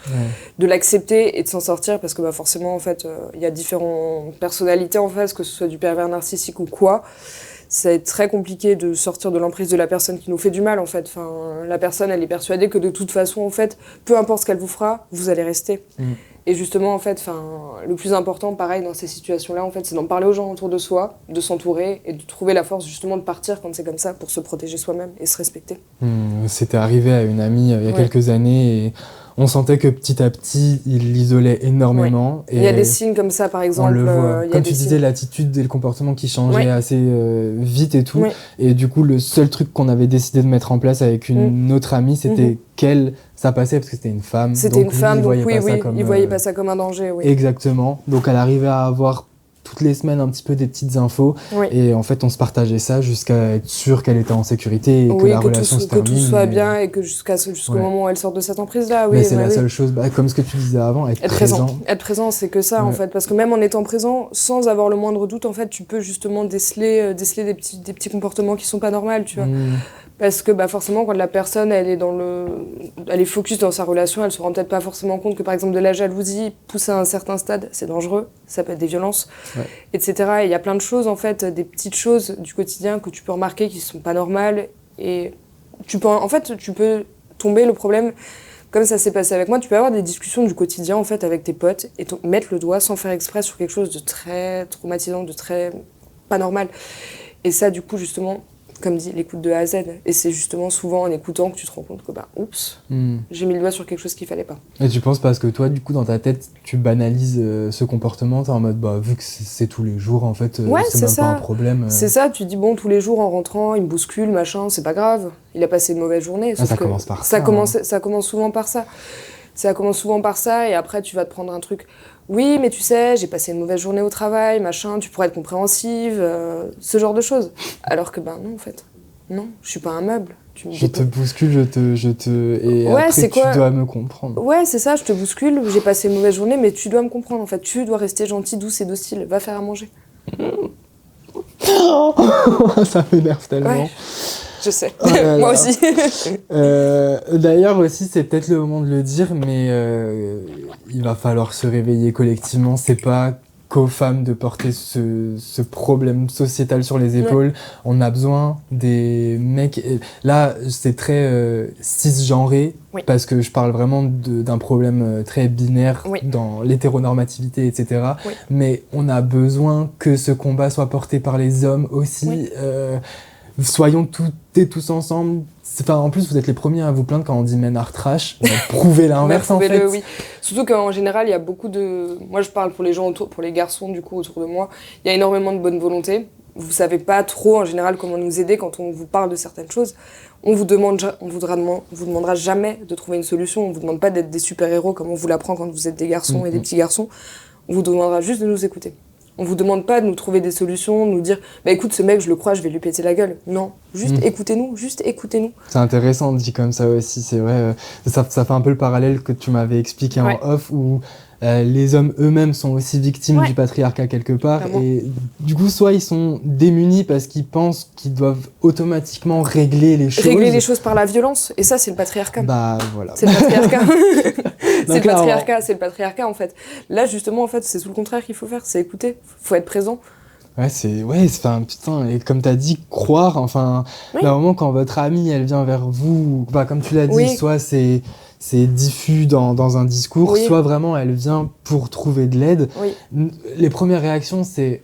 de l'accepter et de s'en sortir, parce que forcément, en fait, il y a différentes personnalités en face, que ce soit du pervers narcissique ou quoi. C'est très compliqué de sortir de l'emprise de la personne qui nous fait du mal, en fait. Enfin, la personne, elle est persuadée que de toute façon, en fait, peu importe ce qu'elle vous fera, vous allez rester. Et justement, en fait, le plus important, pareil, dans ces situations-là, en fait, c'est d'en parler aux gens autour de soi, de s'entourer et de trouver la force, justement, de partir quand c'est comme ça, pour se protéger soi-même et se respecter. C'était arrivé à une amie il y a quelques années et on sentait que petit à petit, il l'isolait énormément. Et il y a des signes comme ça, par exemple. On le voit. Comme tu disais, l'attitude et le comportement qui changeaient assez vite et tout. Et du coup, le seul truc qu'on avait décidé de mettre en place avec une autre amie, c'était qu'elle, ça passait parce que c'était une femme. C'était une femme, donc il voyait pas ça comme un danger. Exactement. Donc elle arrivait à avoir toutes les semaines un petit peu des petites infos et en fait on se partageait ça jusqu'à être sûr qu'elle était en sécurité et que la relation se termine. Que tout soit bien et que jusqu'au moment où elle sort de cette emprise-là. Mais c'est la seule chose, comme ce que tu disais avant, être présent. Être présent, c'est que ça en fait, parce que même en étant présent, sans avoir le moindre doute, en fait, tu peux justement déceler des petits comportements qui sont pas normaux, tu vois. Parce que forcément, quand la personne elle est focus dans sa relation, elle se rend peut-être pas forcément compte que par exemple de la jalousie poussée à un certain stade, c'est dangereux, ça peut être des violences, etc. Et il y a plein de choses en fait, des petites choses du quotidien que tu peux remarquer qui sont pas normales et tu peux tomber le problème. Comme ça s'est passé avec moi, tu peux avoir des discussions du quotidien en fait avec tes potes et mettre le doigt sans faire exprès sur quelque chose de très traumatisant, de très pas normal. Et ça, du coup, justement, comme dit, l'écoute de A à Z. Et c'est justement souvent en écoutant que tu te rends compte que oups, j'ai mis le doigt sur quelque chose qu'il fallait pas. Et tu penses parce que toi, du coup, dans ta tête, tu banalises ce comportement, t'es en mode, vu que c'est tous les jours, en fait, c'est même pas un problème. C'est ça, tu dis, bon, tous les jours en rentrant, il me bouscule, machin, c'est pas grave, il a passé une mauvaise journée. Ça commence par ça. Ça commence souvent par ça. Ça commence souvent par ça, et après, tu vas te prendre un truc. Oui, mais tu sais, j'ai passé une mauvaise journée au travail, machin, tu pourrais être compréhensive, ce genre de choses. Alors que, non, en fait. Non, je suis pas un meuble. Je te bouscule, et après, tu dois me comprendre. Ouais, c'est ça, je te bouscule, j'ai passé une mauvaise journée, mais tu dois me comprendre, en fait. Tu dois rester gentil, douce et docile. Va faire à manger. Ça m'énerve tellement. Ouais. Je sais, moi aussi. D'ailleurs aussi, c'est peut-être le moment de le dire, mais il va falloir se réveiller collectivement. C'est pas qu'aux femmes de porter ce problème sociétal sur les épaules. Ouais. On a besoin des mecs... Là, c'est très cisgenré, parce que je parle vraiment d'un problème très binaire dans l'hétéronormativité, etc. Oui. Mais on a besoin que ce combat soit porté par les hommes aussi. Oui. Soyons toutes et tous ensemble. En plus, vous êtes les premiers à vous plaindre quand on dit ménard trash. Prouvez l'inverse, en fait. Oui. Surtout qu'en général, il y a beaucoup de... Moi, je parle pour les gens autour, pour les garçons, du coup, autour de moi. Il y a énormément de bonne volonté. Vous savez pas trop, en général, comment nous aider quand on vous parle de certaines choses. On vous demandera jamais de trouver une solution. On vous demande pas d'être des super-héros comme on vous l'apprend quand vous êtes des garçons et des petits garçons. On vous demandera juste de nous écouter. On vous demande pas de nous trouver des solutions, de nous dire écoute, ce mec, je le crois, je vais lui péter la gueule. Non, juste écoutez-nous. C'est intéressant dit comme ça aussi, c'est vrai. Ça fait un peu le parallèle que tu m'avais expliqué en off, où les hommes eux-mêmes sont aussi victimes du patriarcat quelque part. Vraiment. Et du coup, soit ils sont démunis parce qu'ils pensent qu'ils doivent automatiquement régler les choses. Régler les choses par la violence, et ça, c'est le patriarcat. Voilà. C'est le patriarcat. C'est le patriarcat, en fait. Là, justement, en fait, c'est tout le contraire qu'il faut faire, c'est écouter. Faut être présent. Putain, et comme t'as dit, croire, vraiment, quand votre amie, elle vient vers vous, comme tu l'as dit, soit c'est diffus dans un discours, soit vraiment elle vient pour trouver de l'aide. Oui. Les premières réactions, c'est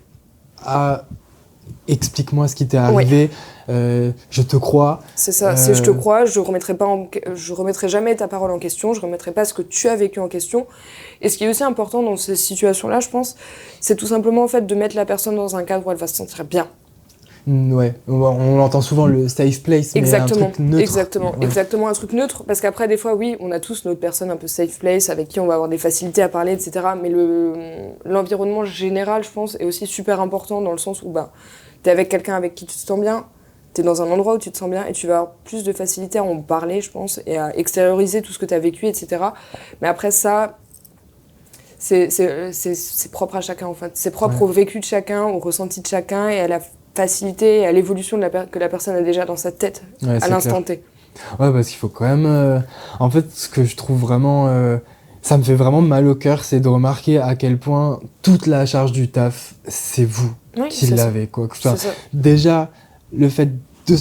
explique-moi ce qui t'est arrivé, je te crois. C'est ça, je te crois, je remettrai jamais ta parole en question, je remettrai pas ce que tu as vécu en question. Et ce qui est aussi important dans ces situations-là, je pense, c'est tout simplement en fait de mettre la personne dans un cadre où elle va se sentir bien. Ouais, on entend souvent le safe place, mais un truc neutre. Exactement, un truc neutre, parce qu'après des fois, oui, on a tous notre personne un peu safe place, avec qui on va avoir des facilités à parler, etc. Mais l'environnement général, je pense, est aussi super important dans le sens où t'es avec quelqu'un avec qui tu te sens bien, t'es dans un endroit où tu te sens bien, et tu vas avoir plus de facilité à en parler, je pense, et à extérioriser tout ce que t'as vécu, etc. Mais après ça... C'est propre à chacun, en fait. C'est propre au vécu de chacun, au ressenti de chacun, et à la facilité et à l'évolution que la personne a déjà dans sa tête à l'instant T. Ouais, parce qu'il faut quand même... En fait, ce que je trouve vraiment... ça me fait vraiment mal au cœur, c'est de remarquer à quel point toute la charge du taf, c'est vous qui l'avez, quoi. Déjà, le fait de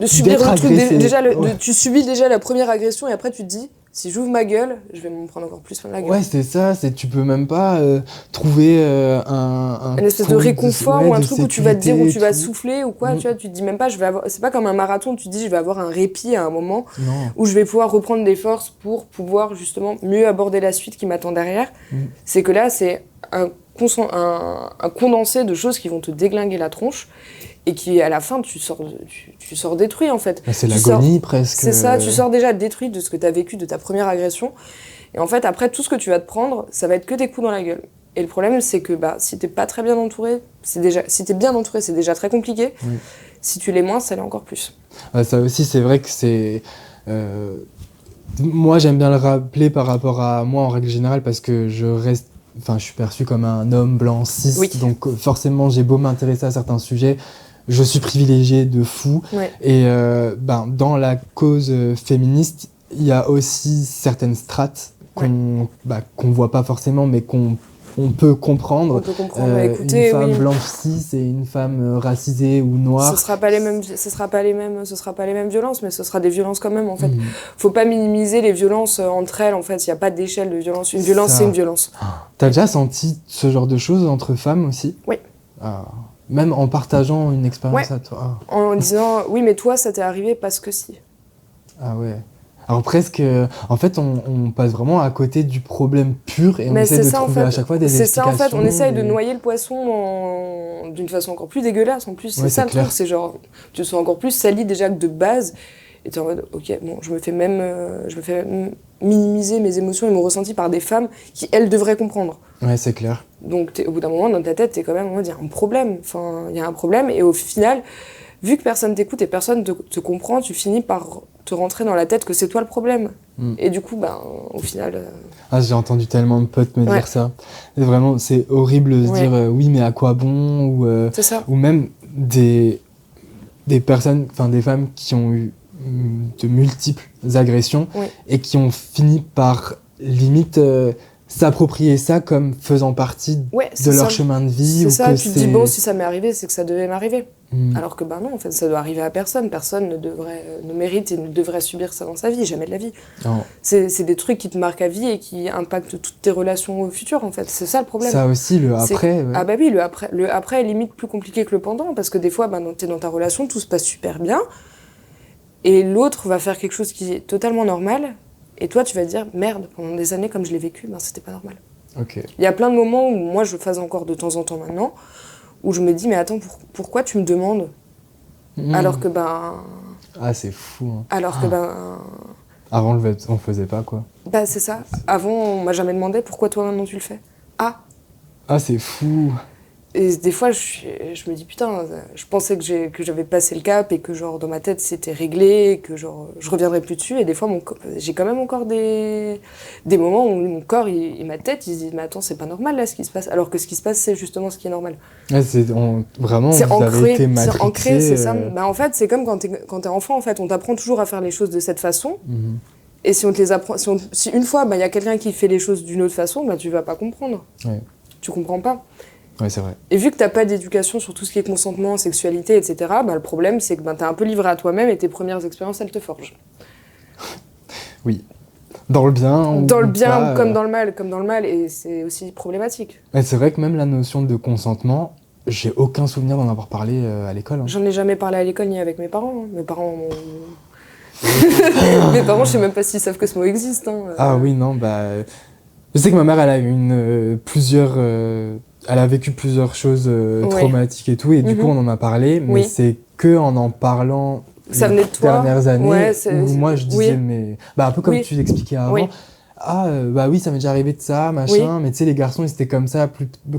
subir le truc, tu subis déjà la première agression, et après tu te dis... Si j'ouvre ma gueule, je vais m'en prendre encore plus plein la gueule. Ouais, c'est ça, tu peux même pas trouver une espèce de réconfort ou un truc où tu vas te dire, où tu vas souffler ou quoi, tu vois, tu te dis même pas, c'est pas comme un marathon, tu te dis, je vais avoir un répit à un moment où je vais pouvoir reprendre des forces pour pouvoir justement mieux aborder la suite qui m'attend derrière. C'est que là, c'est un condensé de choses qui vont te déglinguer la tronche et qui, à la fin, tu sors détruit, en fait. C'est l'agonie, presque. C'est ça, tu sors déjà détruit de ce que tu as vécu, de ta première agression. Et en fait, après, tout ce que tu vas te prendre, ça va être que des coups dans la gueule. Et le problème, c'est que si t'es pas très bien entouré, si t'es bien entouré, c'est déjà très compliqué. Oui. Si tu l'es moins, ça l'est encore plus. Ça aussi, c'est vrai que c'est... Moi, j'aime bien le rappeler par rapport à moi, en règle générale, parce que je suis perçu comme un homme blanc cis, donc forcément, j'ai beau m'intéresser à certains sujets, je suis privilégié de fou. Ouais. Et dans la cause féministe, il y a aussi certaines strates qu'on voit pas forcément, mais qu'on peut comprendre. On peut comprendre, écouter, une femme blanche cis et une femme racisée ou noire. Ce sera pas les mêmes violences, mais ce sera des violences quand même en fait. Faut pas minimiser les violences entre elles en fait. Il y a pas d'échelle de violence. Une violence, c'est une violence. T'as déjà senti ce genre de choses entre femmes aussi ? Oui. Même en partageant une expérience à toi. En disant oui, mais toi, ça t'est arrivé parce que si. Ah ouais. Alors presque, en fait, on passe vraiment à côté du problème pur et on essaie de trouver à chaque fois des explications. C'est ça en fait, on essaye de noyer le poisson d'une façon encore plus dégueulasse en plus. C'est ça le truc, c'est genre, tu te sens encore plus sali déjà que de base. Et t'es en mode, ok, bon, je me fais même minimiser mes émotions et mon ressenti par des femmes qui, elles, devraient comprendre. Ouais, c'est clair. Donc au bout d'un moment, dans ta tête, t'es quand même en mode, il y a un problème. Enfin, il y a un problème et au final, vu que personne t'écoute et personne te comprend, tu finis par te rentrer dans la tête que c'est toi le problème. Et du coup, au final... j'ai entendu tellement de potes me dire ça. Et vraiment, c'est horrible de se dire oui, mais à quoi bon c'est ça. Ou même des personnes, enfin des femmes qui ont eu de multiples agressions et qui ont fini par limite s'approprier ça comme faisant partie de leur chemin de vie. C'est ça, tu te dis bon, si ça m'est arrivé, c'est que ça devait m'arriver. Alors que non, en fait, ça doit arriver à personne. Personne ne mérite et ne devrait subir ça dans sa vie, jamais de la vie. C'est des trucs qui te marquent à vie et qui impactent toutes tes relations futures, en fait. C'est ça le problème. Ça aussi, le après. Ah bah oui, le après est limite plus compliqué que le pendant, parce que des fois, t'es dans ta relation, tout se passe super bien, et l'autre va faire quelque chose qui est totalement normal, et toi, tu vas te dire, merde, pendant des années, comme je l'ai vécu, c'était pas normal. Il y a plein de moments où moi, je fais encore de temps en temps maintenant, où je me dis, mais attends, pourquoi tu me demandes alors que Ah, c'est fou. Hein. Alors que Avant, on faisait pas, quoi. C'est ça. Avant, on m'a jamais demandé pourquoi toi maintenant tu le fais. Ah, c'est fou. Et des fois, je me dis, putain, je pensais que j'avais passé le cap et que, genre, dans ma tête, c'était réglé, et que, genre, je reviendrais plus dessus. Et des fois, j'ai quand même encore des moments où mon corps et ma tête, ils se disent, mais attends, c'est pas normal, là, ce qui se passe. Alors que ce qui se passe, c'est justement ce qui est normal. Vraiment, c'est vous ancré, avez été matrixé. C'est ancré, c'est ça. En fait, c'est comme quand t'es enfant, en fait, on t'apprend toujours à faire les choses de cette façon. Et si on te les apprend, si une fois, y a quelqu'un qui fait les choses d'une autre façon, tu vas pas comprendre. Tu comprends pas. Ouais, c'est vrai. Et vu que t'as pas d'éducation sur tout ce qui est consentement, sexualité, etc., le problème, c'est que t'es un peu livré à toi-même et tes premières expériences, elles te forgent. Oui. Dans le bien. Dans le bien, comme dans le mal, et c'est aussi problématique. Et c'est vrai que même la notion de consentement, j'ai aucun souvenir d'en avoir parlé à l'école. J'en ai jamais parlé à l'école ni avec mes parents. Mes parents mes parents, je sais même pas s'ils savent que ce mot existe. Ah oui, non, je sais que ma mère, elle a eu elle a vécu plusieurs choses traumatiques et tout, et du coup, on en a parlé, mais c'est que en parlant ça venait de toi. Dernières années où moi, je disais, mais... un peu comme tu l'expliquais avant. Oui, ça m'est déjà arrivé de ça, machin, mais tu sais, les garçons, ils étaient comme ça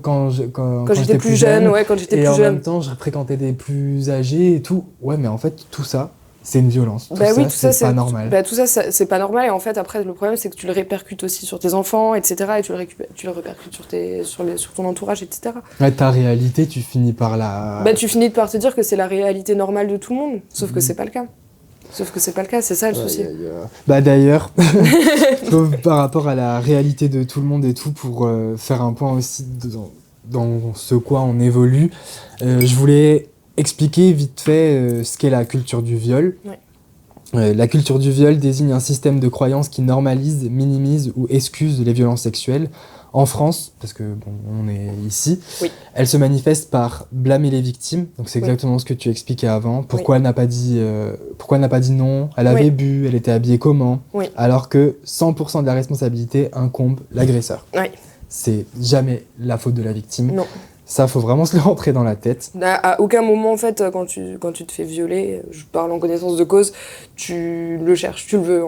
quand j'étais plus jeune. Quand j'étais plus jeune. Et en jeune. même temps, je fréquentais des plus âgés et tout. Ouais, mais en fait, tout ça, c'est une violence. Tout ça, c'est pas normal. Tout ça, c'est pas normal. Et en fait, après, le problème, c'est que tu le répercutes aussi sur tes enfants, etc. Et tu le répercutes sur ton entourage, etc. Ouais, ta réalité, tu finis par la... tu finis par te dire que c'est la réalité normale de tout le monde. Sauf que c'est pas le cas. C'est ça le souci. D'ailleurs, par rapport à la réalité de tout le monde et tout, pour faire un point aussi dans ce quoi on évolue, je voulais expliquer vite fait ce qu'est la culture du viol. La culture du viol désigne un système de croyances qui normalise, minimise ou excuse les violences sexuelles. En France, parce que on est ici, elle se manifeste par blâmer les victimes. Donc c'est exactement ce que tu expliquais avant. Pourquoi elle n'a pas dit non? Elle avait bu, elle était habillée comment? Alors que 100% de la responsabilité incombe l'agresseur. C'est jamais la faute de la victime. Non. Ça, faut vraiment se le rentrer dans la tête. À aucun moment, en fait, quand tu te fais violer, je parle en connaissance de cause, tu le cherches, tu le veux.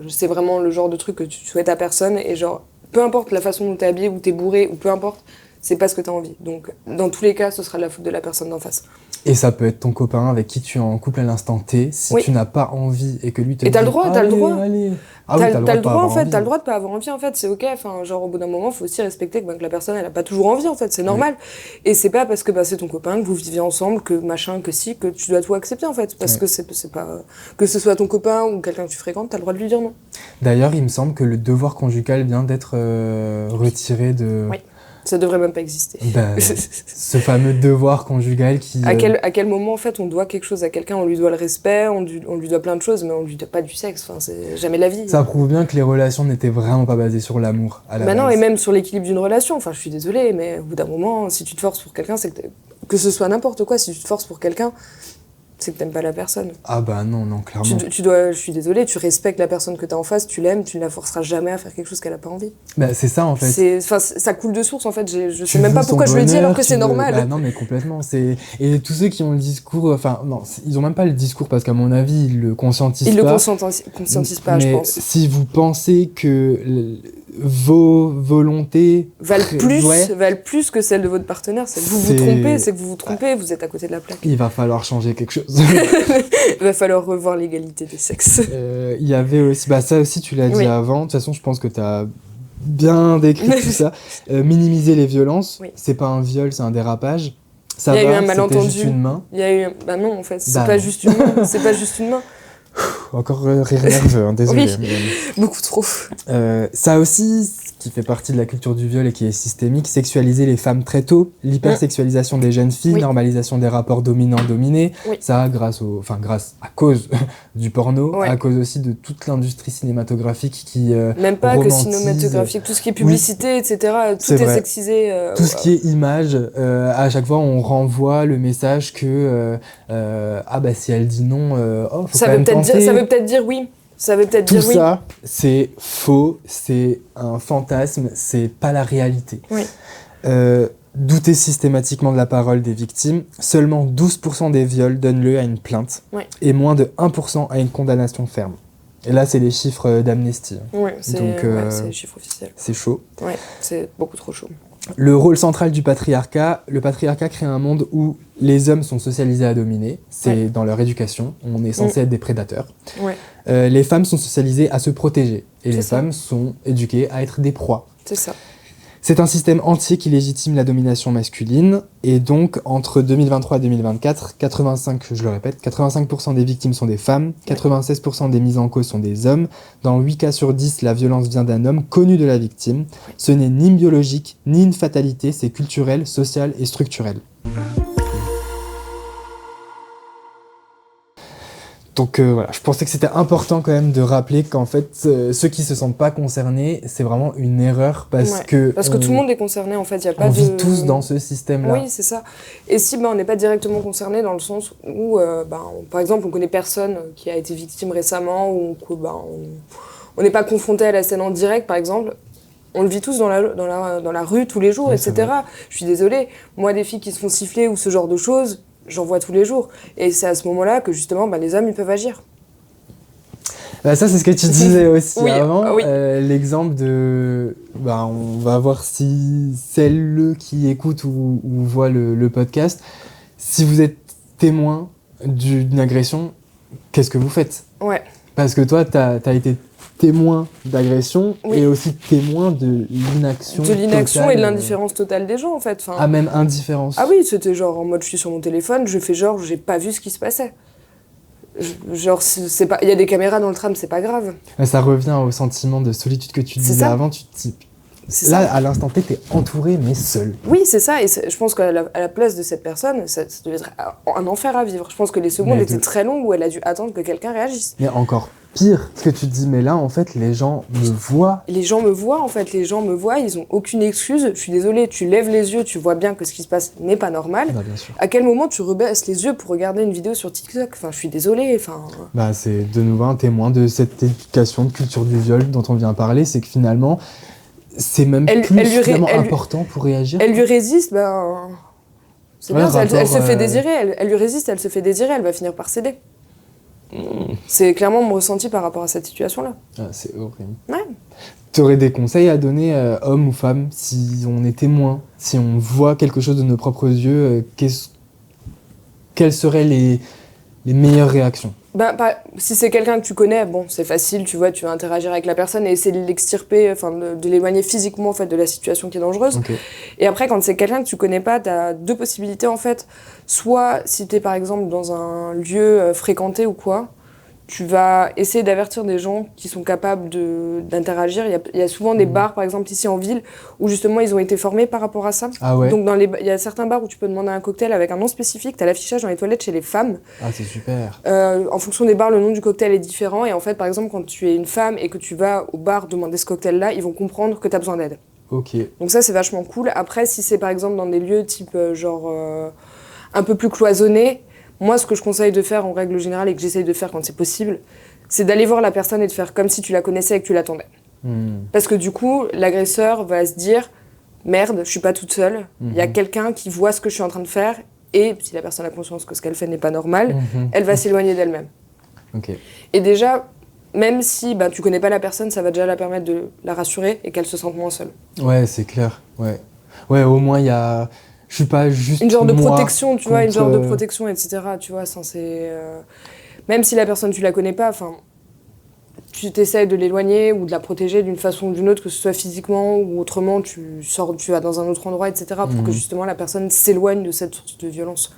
C'est vraiment le genre de truc que tu souhaites à personne. Et genre, peu importe la façon dont t'es habillé, ou t'es bourré, ou peu importe, c'est pas ce que t'as envie. Donc, dans tous les cas, ce sera de la faute de la personne d'en face. Et ça peut être ton copain avec qui tu es en couple à l'instant T. Si tu n'as pas envie et que lui te dit... Et t'as le droit. Allez. Ah oui, t'as le droit en fait, t'as le droit de pas avoir envie en fait, c'est ok. Enfin, genre au bout d'un moment, faut aussi respecter que la personne elle a pas toujours envie en fait, c'est normal. Et c'est pas parce que c'est ton copain, que vous vivez ensemble, que machin, que si, que tu dois tout accepter en fait. Parce que c'est pas. Que ce soit ton copain ou quelqu'un que tu fréquentes, t'as le droit de lui dire non. D'ailleurs, il me semble que le devoir conjugal vient d'être retiré de. Oui. Ça devrait même pas exister. Ce fameux devoir conjugal qui... À quel moment, en fait, on doit quelque chose à quelqu'un, on lui doit le respect, on lui doit plein de choses, mais on lui doit pas du sexe, enfin, c'est jamais la vie. Ça prouve bien que les relations n'étaient vraiment pas basées sur l'amour, à la base. Non, et même sur l'équilibre d'une relation, enfin, je suis désolée, mais au bout d'un moment, si tu te forces pour quelqu'un, c'est que ce soit n'importe quoi, si tu te forces pour quelqu'un, c'est que t'aimes pas la personne. Ah bah non, clairement. Je suis désolée, tu respectes la personne que t'as en face, tu l'aimes, tu ne la forceras jamais à faire quelque chose qu'elle a pas envie. Bah c'est ça en fait. Ça coule de source en fait, je sais même pas pourquoi je le dis alors que c'est normal. Bah non mais complètement, et tous ceux qui ont le discours, ils ont même pas le discours parce qu'à mon avis ils le conscientisent pas. Ils le conscientisent pas, je pense. Si vous pensez que vos volontés valent plus que celles de votre partenaire, c'est que vous vous trompez, vous êtes à côté de la plaque. Il va falloir changer quelque chose. Il va falloir revoir l'égalité des sexes. Il y avait aussi, ça aussi tu l'as dit avant, de toute façon je pense que t'as bien décrit tout ça. Minimiser les violences, c'est pas un viol, c'est un dérapage. Ça il y a eu un malentendu. Juste une main. Il y a eu non en fait, c'est pas juste une main, c'est pas juste une main. Encore rire nerveux, hein, désolé. Oui, beaucoup trop. Ça aussi, ce qui fait partie de la culture du viol et qui est systémique, sexualiser les femmes très tôt, l'hypersexualisation des jeunes filles, normalisation des rapports dominants-dominés, ça à cause du porno, à cause aussi de toute l'industrie cinématographique qui même pas que cinématographique, tout ce qui est publicité, etc., tout est sexisé. Tout ce qui est image, à chaque fois on renvoie le message que si elle dit non, faut ça quand même tenter. Ça veut peut-être dire oui. Ça veut peut-être dire oui. Tout ça, c'est faux, c'est un fantasme, c'est pas la réalité. Oui. Douter systématiquement de la parole des victimes, seulement 12% des viols donnent lieu à une plainte et moins de 1% à une condamnation ferme. Et là, c'est les chiffres d'Amnesty. Oui, c'est les chiffres officiels. C'est chaud. Oui, c'est beaucoup trop chaud. Le rôle central du patriarcat, le patriarcat crée un monde où les hommes sont socialisés à dominer, c'est dans leur éducation, on est censé être des prédateurs. Les femmes sont socialisées à se protéger et les femmes sont éduquées à être des proies. C'est ça. C'est un système entier qui légitime la domination masculine et donc entre 2023 et 2024, 85% des victimes sont des femmes, 96% des mises en cause sont des hommes. Dans 8 cas sur 10, la violence vient d'un homme connu de la victime. Ce n'est ni biologique, ni une fatalité, c'est culturel, social et structurel. Donc voilà, je pensais que c'était important quand même de rappeler qu'en fait, ceux qui se sentent pas concernés, c'est vraiment une erreur parce que tout le monde est concerné en fait, il y a pas on vit tous dans ce système-là. Oui, c'est ça. Et si on n'est pas directement concerné dans le sens où, par exemple, on connaît personne qui a été victime récemment ou on n'est pas confronté à la scène en direct, par exemple. On le vit tous dans la rue tous les jours, etc. Je suis désolée, moi des filles qui se font siffler ou ce genre de choses, j'en vois tous les jours. Et c'est à ce moment-là que justement, les hommes, ils peuvent agir. Ça, c'est ce que tu disais aussi avant. L'exemple de... on va voir si celles qui écoutent ou voient le podcast, si vous êtes témoin d'une agression, qu'est-ce que vous faites ? Parce que toi, t'as été témoin d'agression et aussi témoin de l'inaction et de l'indifférence totale des gens en fait. Même indifférence. Ah oui, c'était genre en mode je suis sur mon téléphone, je fais genre j'ai pas vu ce qui se passait. Genre il y a des caméras dans le tram, c'est pas grave. Ça revient au sentiment de solitude que tu disais avant, tu te dis là à l'instant T t'es entouré mais seul. Oui, c'est ça, et je pense qu'à la place de cette personne, ça devait être un enfer à vivre. Je pense que les secondes étaient très longues où elle a dû attendre que quelqu'un réagisse. Mais encore pire, ce que tu te dis, mais là, en fait, les gens me voient. Les gens me voient, ils ont aucune excuse. Je suis désolée, tu lèves les yeux, tu vois bien que ce qui se passe n'est pas normal. Bien sûr. À quel moment tu rebaisses les yeux pour regarder une vidéo sur TikTok ? Je suis désolée, c'est de nouveau un témoin de cette éducation de culture du viol dont on vient parler, c'est que finalement, c'est même important pour réagir. Elle lui résiste, c'est bien, elle se fait désirer, elle lui résiste, elle se fait désirer, elle va finir par céder. C'est clairement mon ressenti par rapport à cette situation-là. C'est horrible. Tu aurais des conseils à donner, hommes ou femmes, si on est témoin, si on voit quelque chose de nos propres yeux, quelles seraient les meilleures réactions? Si c'est quelqu'un que tu connais, bon, c'est facile, tu vois, tu vas interagir avec la personne et essayer de l'extirper, enfin de l'éloigner physiquement en fait, de la situation qui est dangereuse. Okay. Et après, quand c'est quelqu'un que tu connais pas, tu as deux possibilités en fait. Soit si tu es par exemple dans un lieu fréquenté ou quoi, tu vas essayer d'avertir des gens qui sont capables d'interagir. Il y a souvent des bars, par exemple, ici en ville, où justement ils ont été formés par rapport à ça. Ah ouais. Donc il y a certains bars où tu peux demander un cocktail avec un nom spécifique. Tu as l'affichage dans les toilettes chez les femmes. Ah, c'est super. En fonction des bars, le nom du cocktail est différent. Et en fait, par exemple, quand tu es une femme et que tu vas au bar demander ce cocktail-là, ils vont comprendre que tu as besoin d'aide. Ok. Donc ça, c'est vachement cool. Après, si c'est par exemple dans des lieux type un peu plus cloisonnés, moi, ce que je conseille de faire en règle générale et que j'essaye de faire quand c'est possible, c'est d'aller voir la personne et de faire comme si tu la connaissais et que tu l'attendais. Parce que du coup, l'agresseur va se dire « Merde, je suis pas toute seule, il y a quelqu'un qui voit ce que je suis en train de faire et si la personne a conscience que ce qu'elle fait n'est pas normal, elle va s'éloigner d'elle-même. Okay. » Et déjà, même si tu connais pas la personne, ça va déjà la permettre de la rassurer et qu'elle se sente moins seule. Ouais, c'est clair. Ouais, au moins, il y a... Je suis pas juste une genre de protection, tu contre... vois, une genre de protection, etc. Tu vois, même si la personne, tu la connais pas, enfin, tu t'essayes de l'éloigner ou de la protéger d'une façon ou d'une autre, que ce soit physiquement ou autrement, tu vas dans un autre endroit, etc. pour que justement la personne s'éloigne de cette source de violence.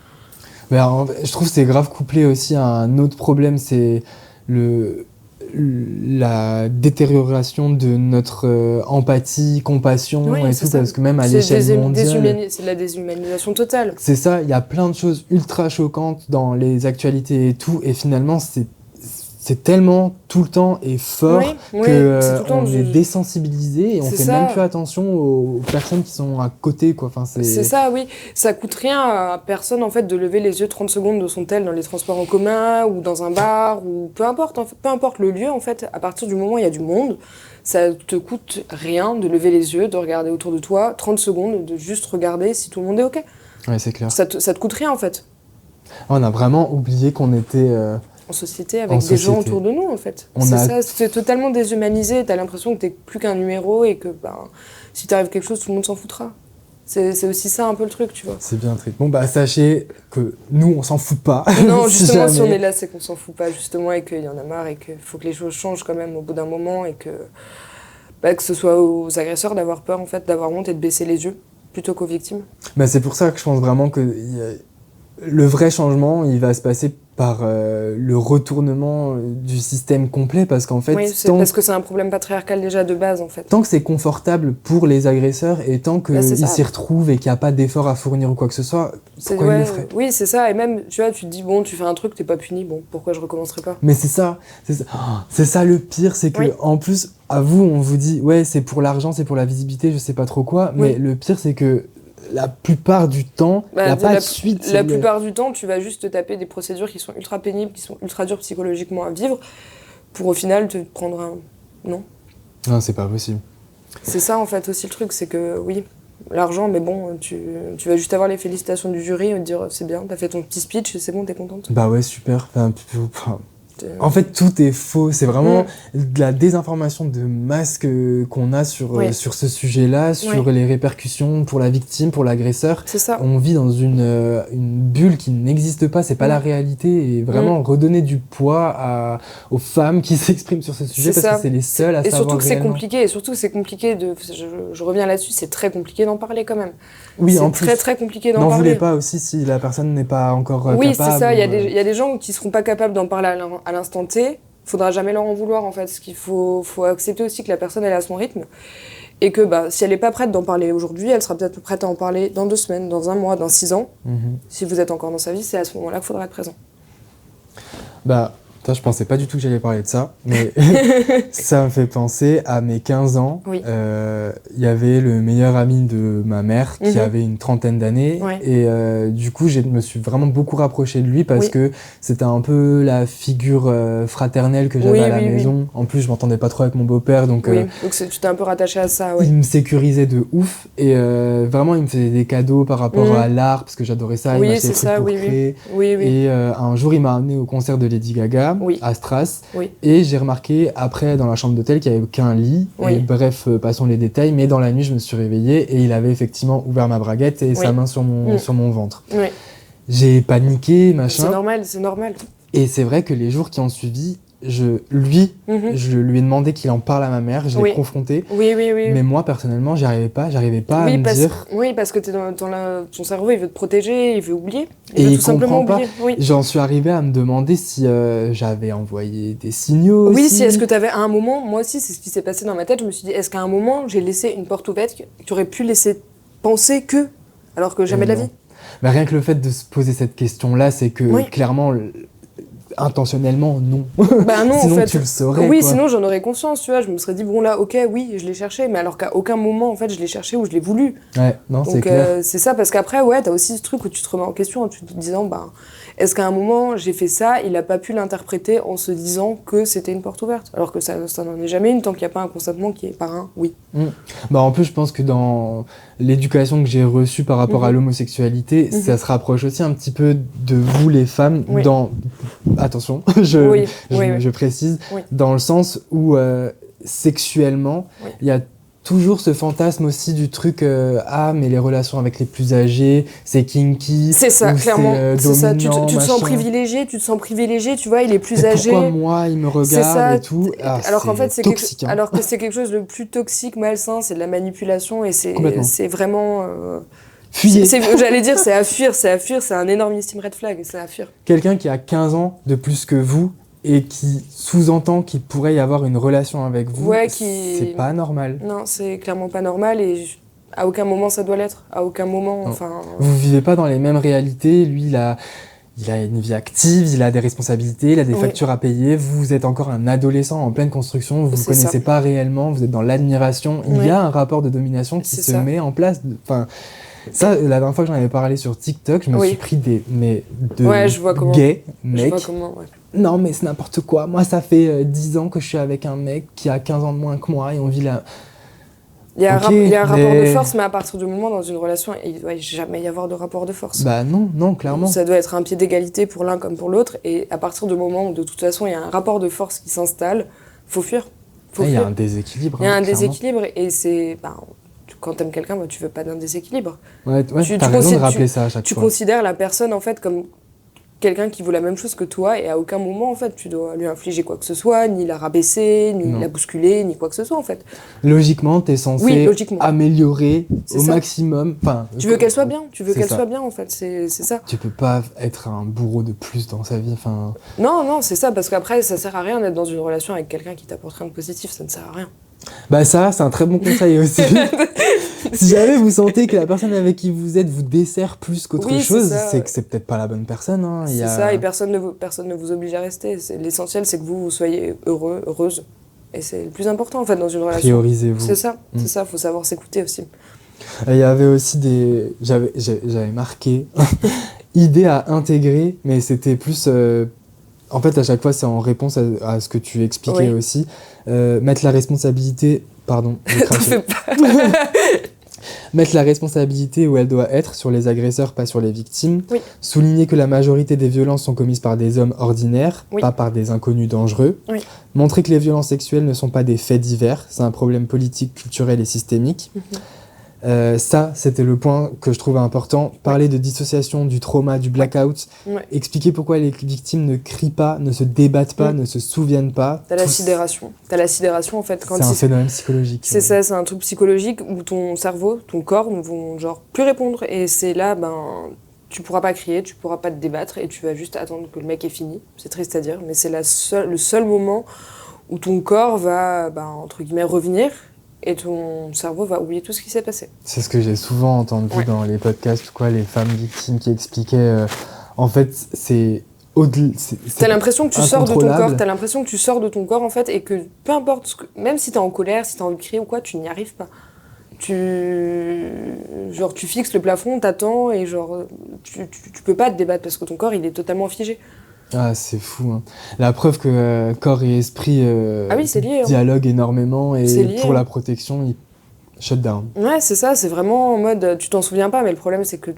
Je trouve que c'est grave couplé aussi à un autre problème, c'est la détérioration de notre empathie, compassion et tout, parce que même à l'échelle mondiale... C'est de la déshumanisation totale. C'est ça, il y a plein de choses ultra choquantes dans les actualités et tout, et finalement c'est tellement tout le temps et fort qu'on est désensibilisé et on fait même plus attention aux personnes qui sont à côté, quoi. Enfin, c'est ça, oui. Ça coûte rien à personne en fait de lever les yeux 30 secondes de son tel dans les transports en commun ou dans un bar ou peu importe, en fait, peu importe le lieu en fait. À partir du moment où il y a du monde, ça te coûte rien de lever les yeux, de regarder autour de toi 30 secondes, de juste regarder si tout le monde est ok. Ouais, c'est clair. Ça te coûte rien en fait. On a vraiment oublié qu'on était en société avec des gens autour de nous en fait. C'est totalement déshumanisé, t'as l'impression que t'es plus qu'un numéro et que si t'arrive quelque chose, tout le monde s'en foutra. C'est aussi ça un peu le truc, tu vois. C'est bien triste. Bon sachez que nous on s'en fout pas. Non, justement si on est là c'est qu'on s'en fout pas justement et qu'il y en a marre et qu'il faut que les choses changent quand même au bout d'un moment et que ce soit aux agresseurs d'avoir peur en fait, d'avoir honte et de baisser les yeux plutôt qu'aux victimes. C'est pour ça que je pense vraiment que le vrai changement il va se passer par le retournement du système complet, parce qu'en fait... Oui, parce que c'est un problème patriarcal déjà de base, en fait. Tant que c'est confortable pour les agresseurs et tant qu'ils s'y retrouvent et qu'il n'y a pas d'effort à fournir ou quoi que ce soit, pourquoi ils le feraient ? Oui, c'est ça, et même, tu vois, tu te dis, bon, tu fais un truc, t'es pas puni, bon, pourquoi je recommencerai pas ? Mais c'est ça le pire, c'est que en plus, à vous, on vous dit, ouais, c'est pour l'argent, c'est pour la visibilité, je sais pas trop quoi, mais le pire, c'est que la plupart du temps, il n'y a pas de suite. La plupart du temps, tu vas juste te taper des procédures qui sont ultra pénibles, qui sont ultra dures psychologiquement à vivre, pour au final te prendre un... Non, c'est pas possible. C'est ça, en fait, aussi le truc, c'est que, oui, l'argent, mais bon, tu vas juste avoir les félicitations du jury et te dire, c'est bien, t'as fait ton petit speech, c'est bon, t'es contente. Bah ouais, super. En fait, tout est faux. C'est vraiment de la désinformation de masse qu'on a sur ce sujet-là, sur les répercussions pour la victime, pour l'agresseur. C'est ça. On vit dans une bulle qui n'existe pas, c'est pas la réalité. Et vraiment redonner du poids aux femmes qui s'expriment sur ce sujet, parce que c'est les seules à savoir surtout que réellement. Et surtout que c'est compliqué de... Je reviens là-dessus, c'est très compliqué d'en parler quand même. Oui, en plus. C'est très compliqué d'en parler. N'en voulez pas aussi si la personne n'est pas encore capable. Oui, c'est ça. Il y a des gens qui seront pas capables d'en parler à l'instant T. Faudra jamais leur en vouloir en fait. Parce qu'il faut accepter aussi que la personne elle est à son rythme. Et que si elle est pas prête d'en parler aujourd'hui, elle sera peut-être prête à en parler dans 2 semaines, dans 1 mois, dans 6 ans. Si vous êtes encore dans sa vie, c'est à ce moment-là qu'il faudra être présent. Je pensais pas du tout que j'allais parler de ça, mais ça me fait penser à mes 15 ans. Oui. Y avait le meilleur ami de ma mère qui avait une 30aine d'années. Et du coup, je me suis vraiment beaucoup rapproché de lui parce que c'était un peu la figure fraternelle que j'avais à la maison. En plus, je m'entendais pas trop avec mon beau-père. Donc tu t'es un peu rattaché à ça. Il me sécurisait de ouf. Et vraiment, il me faisait des cadeaux par rapport à l'art parce que j'adorais ça. Il m'achetait des trucs pour créer. Et un jour, il m'a amené au concert de Lady Gaga. À Stras, et j'ai remarqué après dans la chambre d'hôtel qu'il n'y avait qu'un lit, et bref, passons les détails, mais dans la nuit je me suis réveillé et il avait effectivement ouvert ma braguette et sa main sur mon ventre. j'ai paniqué, machin. C'est normal. Et c'est vrai que les jours qui ont suivi, je lui ai demandé qu'il en parle à ma mère, je l'ai confronté. Oui. Mais moi, personnellement, j'arrivais pas à me dire... Oui, parce que ton cerveau, il veut te protéger, il veut oublier. Il veut tout simplement oublier. Oui. J'en suis arrivé à me demander si j'avais envoyé des signaux Oui, aussi. si est-ce que tu avais à un moment, moi aussi, c'est ce qui s'est passé dans ma tête, je me suis dit, est-ce qu'à un moment, j'ai laissé une porte ouverte que tu aurais pu laisser penser que, alors que jamais de la vie. Bah, rien que le fait de se poser cette question-là, c'est que clairement... Intentionnellement, non. Bah non, sinon, en fait, tu le saurais. Oui, quoi. sinon j'en aurais conscience, tu vois. Je me serais dit, bon là, ok, oui, je l'ai cherché, mais alors qu'à aucun moment, en fait, je l'ai cherché ou je l'ai voulu. Ouais, non, c'est clair. C'est ça, parce qu'après, t'as aussi ce truc où tu te remets en question en te disant, est-ce qu'à un moment, j'ai fait ça, il a pas pu l'interpréter en se disant que c'était une porte ouverte, alors que ça n'en est jamais une tant qu'il n'y a pas un consentement qui est par un oui. Bah, en plus, je pense que dans l'éducation que j'ai reçue par rapport à l'homosexualité, ça se rapproche aussi un petit peu de vous, les femmes, dans... Attention, je précise, dans le sens où sexuellement, il y a toujours ce fantasme aussi du truc mais les relations avec les plus âgés, c'est kinky. C'est ça, clairement. C'est ça. Tu te sens privilégié, tu vois, il est plus âgé. Pourquoi moi, il me regarde et tout. Alors qu'en fait, c'est toxique. alors que c'est quelque chose de plus toxique, malsain, c'est de la manipulation et c'est vraiment. Fuyez. J'allais dire, c'est à fuir, c'est un énormissime red flag, c'est à fuir. Quelqu'un qui a 15 ans de plus que vous et qui sous-entend qu'il pourrait y avoir une relation avec vous, c'est pas normal. Non, c'est clairement pas normal et à aucun moment ça doit l'être. À aucun moment, enfin... Vous vivez pas dans les mêmes réalités, lui il a une vie active, il a des responsabilités, il a des factures à payer, vous êtes encore un adolescent en pleine construction, vous ne connaissez pas réellement, vous êtes dans l'admiration, il y a un rapport de domination qui se met en place. Ça, la dernière fois que j'en avais parlé sur TikTok, je me suis pris de gays mecs. Non, mais c'est n'importe quoi. Moi, ça fait 10 ans que je suis avec un mec qui a 15 ans de moins que moi et on vit là. Il y a un rapport de force, mais à partir du moment dans une relation, il ne doit jamais y avoir de rapport de force. Bah non, clairement. Ça doit être un pied d'égalité pour l'un comme pour l'autre. Et à partir du moment où, de toute façon, il y a un rapport de force qui s'installe, faut fuir. Il y a un déséquilibre. Il y a un déséquilibre et c'est... quand t'aimes quelqu'un, tu veux pas d'un déséquilibre. Ouais, t'as raison de rappeler ça à chaque fois. Tu considères la personne, en fait, comme quelqu'un qui vaut la même chose que toi et à aucun moment, en fait, tu dois lui infliger quoi que ce soit, ni la rabaisser, ni la bousculer, ni quoi que ce soit, en fait. Logiquement, t'es censé améliorer au maximum. Tu veux qu'elle soit bien, soit bien, en fait, c'est ça. Tu peux pas être un bourreau de plus dans sa vie, Non, c'est ça, parce qu'après, ça sert à rien d'être dans une relation avec quelqu'un qui t'apporte rien de positif, ça ne sert à rien. Bah ça, c'est un très bon conseil aussi. Si jamais vous sentez que la personne avec qui vous êtes vous dessert plus qu'autre chose, c'est que c'est peut-être pas la bonne personne. Hein. C'est ça, et personne ne vous oblige à rester. L'essentiel, c'est que vous soyez heureux, heureuse. Et c'est le plus important, en fait, dans une relation. Priorisez-vous. C'est ça, faut savoir s'écouter aussi. Il y avait aussi j'avais marqué idée à intégrer, mais c'était plus... En fait, à chaque fois, c'est en réponse à ce que tu expliquais aussi. Mettre la responsabilité... Pardon, j'ai craché. Mettre la responsabilité où elle doit être sur les agresseurs, pas sur les victimes. Souligner que la majorité des violences sont commises par des hommes ordinaires, pas par des inconnus dangereux. Montrer que les violences sexuelles ne sont pas des faits divers, c'est un problème politique, culturel et systémique. Ça, c'était le point que je trouvais important. Parler de dissociation, du trauma, du blackout. Expliquer pourquoi les victimes ne crient pas, ne se débattent pas, ne se souviennent pas. T'as la sidération. En fait. C'est un phénomène psychologique. C'est ça, c'est un truc psychologique où ton cerveau, ton corps ne vont plus répondre. Et c'est là, tu pourras pas crier, tu pourras pas te débattre et tu vas juste attendre que le mec ait fini. C'est triste à dire, mais c'est le seul moment où ton corps va, entre guillemets, revenir. Et ton cerveau va oublier tout ce qui s'est passé. C'est ce que j'ai souvent entendu dans les podcasts, les femmes victimes qui expliquaient... en fait, c'est... T'as l'impression que tu sors de ton corps, en fait, et que peu importe, même si t'es en colère, si t'as envie de crier ou quoi, tu n'y arrives pas. Tu fixes le plafond, t'attends, et tu peux pas te débattre parce que ton corps, il est totalement figé. Ah, c'est fou. Hein. La preuve que corps et esprit c'est lié, dialoguent énormément et lié, pour la protection, ils shut down. Ouais, c'est ça. C'est vraiment en mode, tu t'en souviens pas, mais le problème, c'est que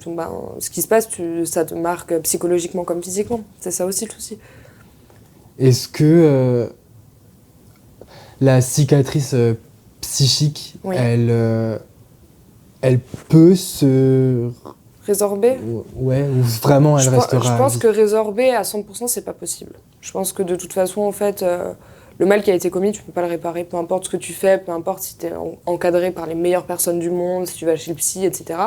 ce qui se passe, ça te marque psychologiquement comme physiquement. C'est ça aussi le souci. Est-ce que la cicatrice psychique, elle peut se Résorber? Ouais, ou vraiment elle restera Je à pense vie. que résorber à 100%, c'est pas possible. Je pense que de toute façon, en fait, le mal qui a été commis, tu peux pas le réparer, peu importe ce que tu fais, peu importe si t'es encadré par les meilleures personnes du monde, si tu vas chez le psy, etc.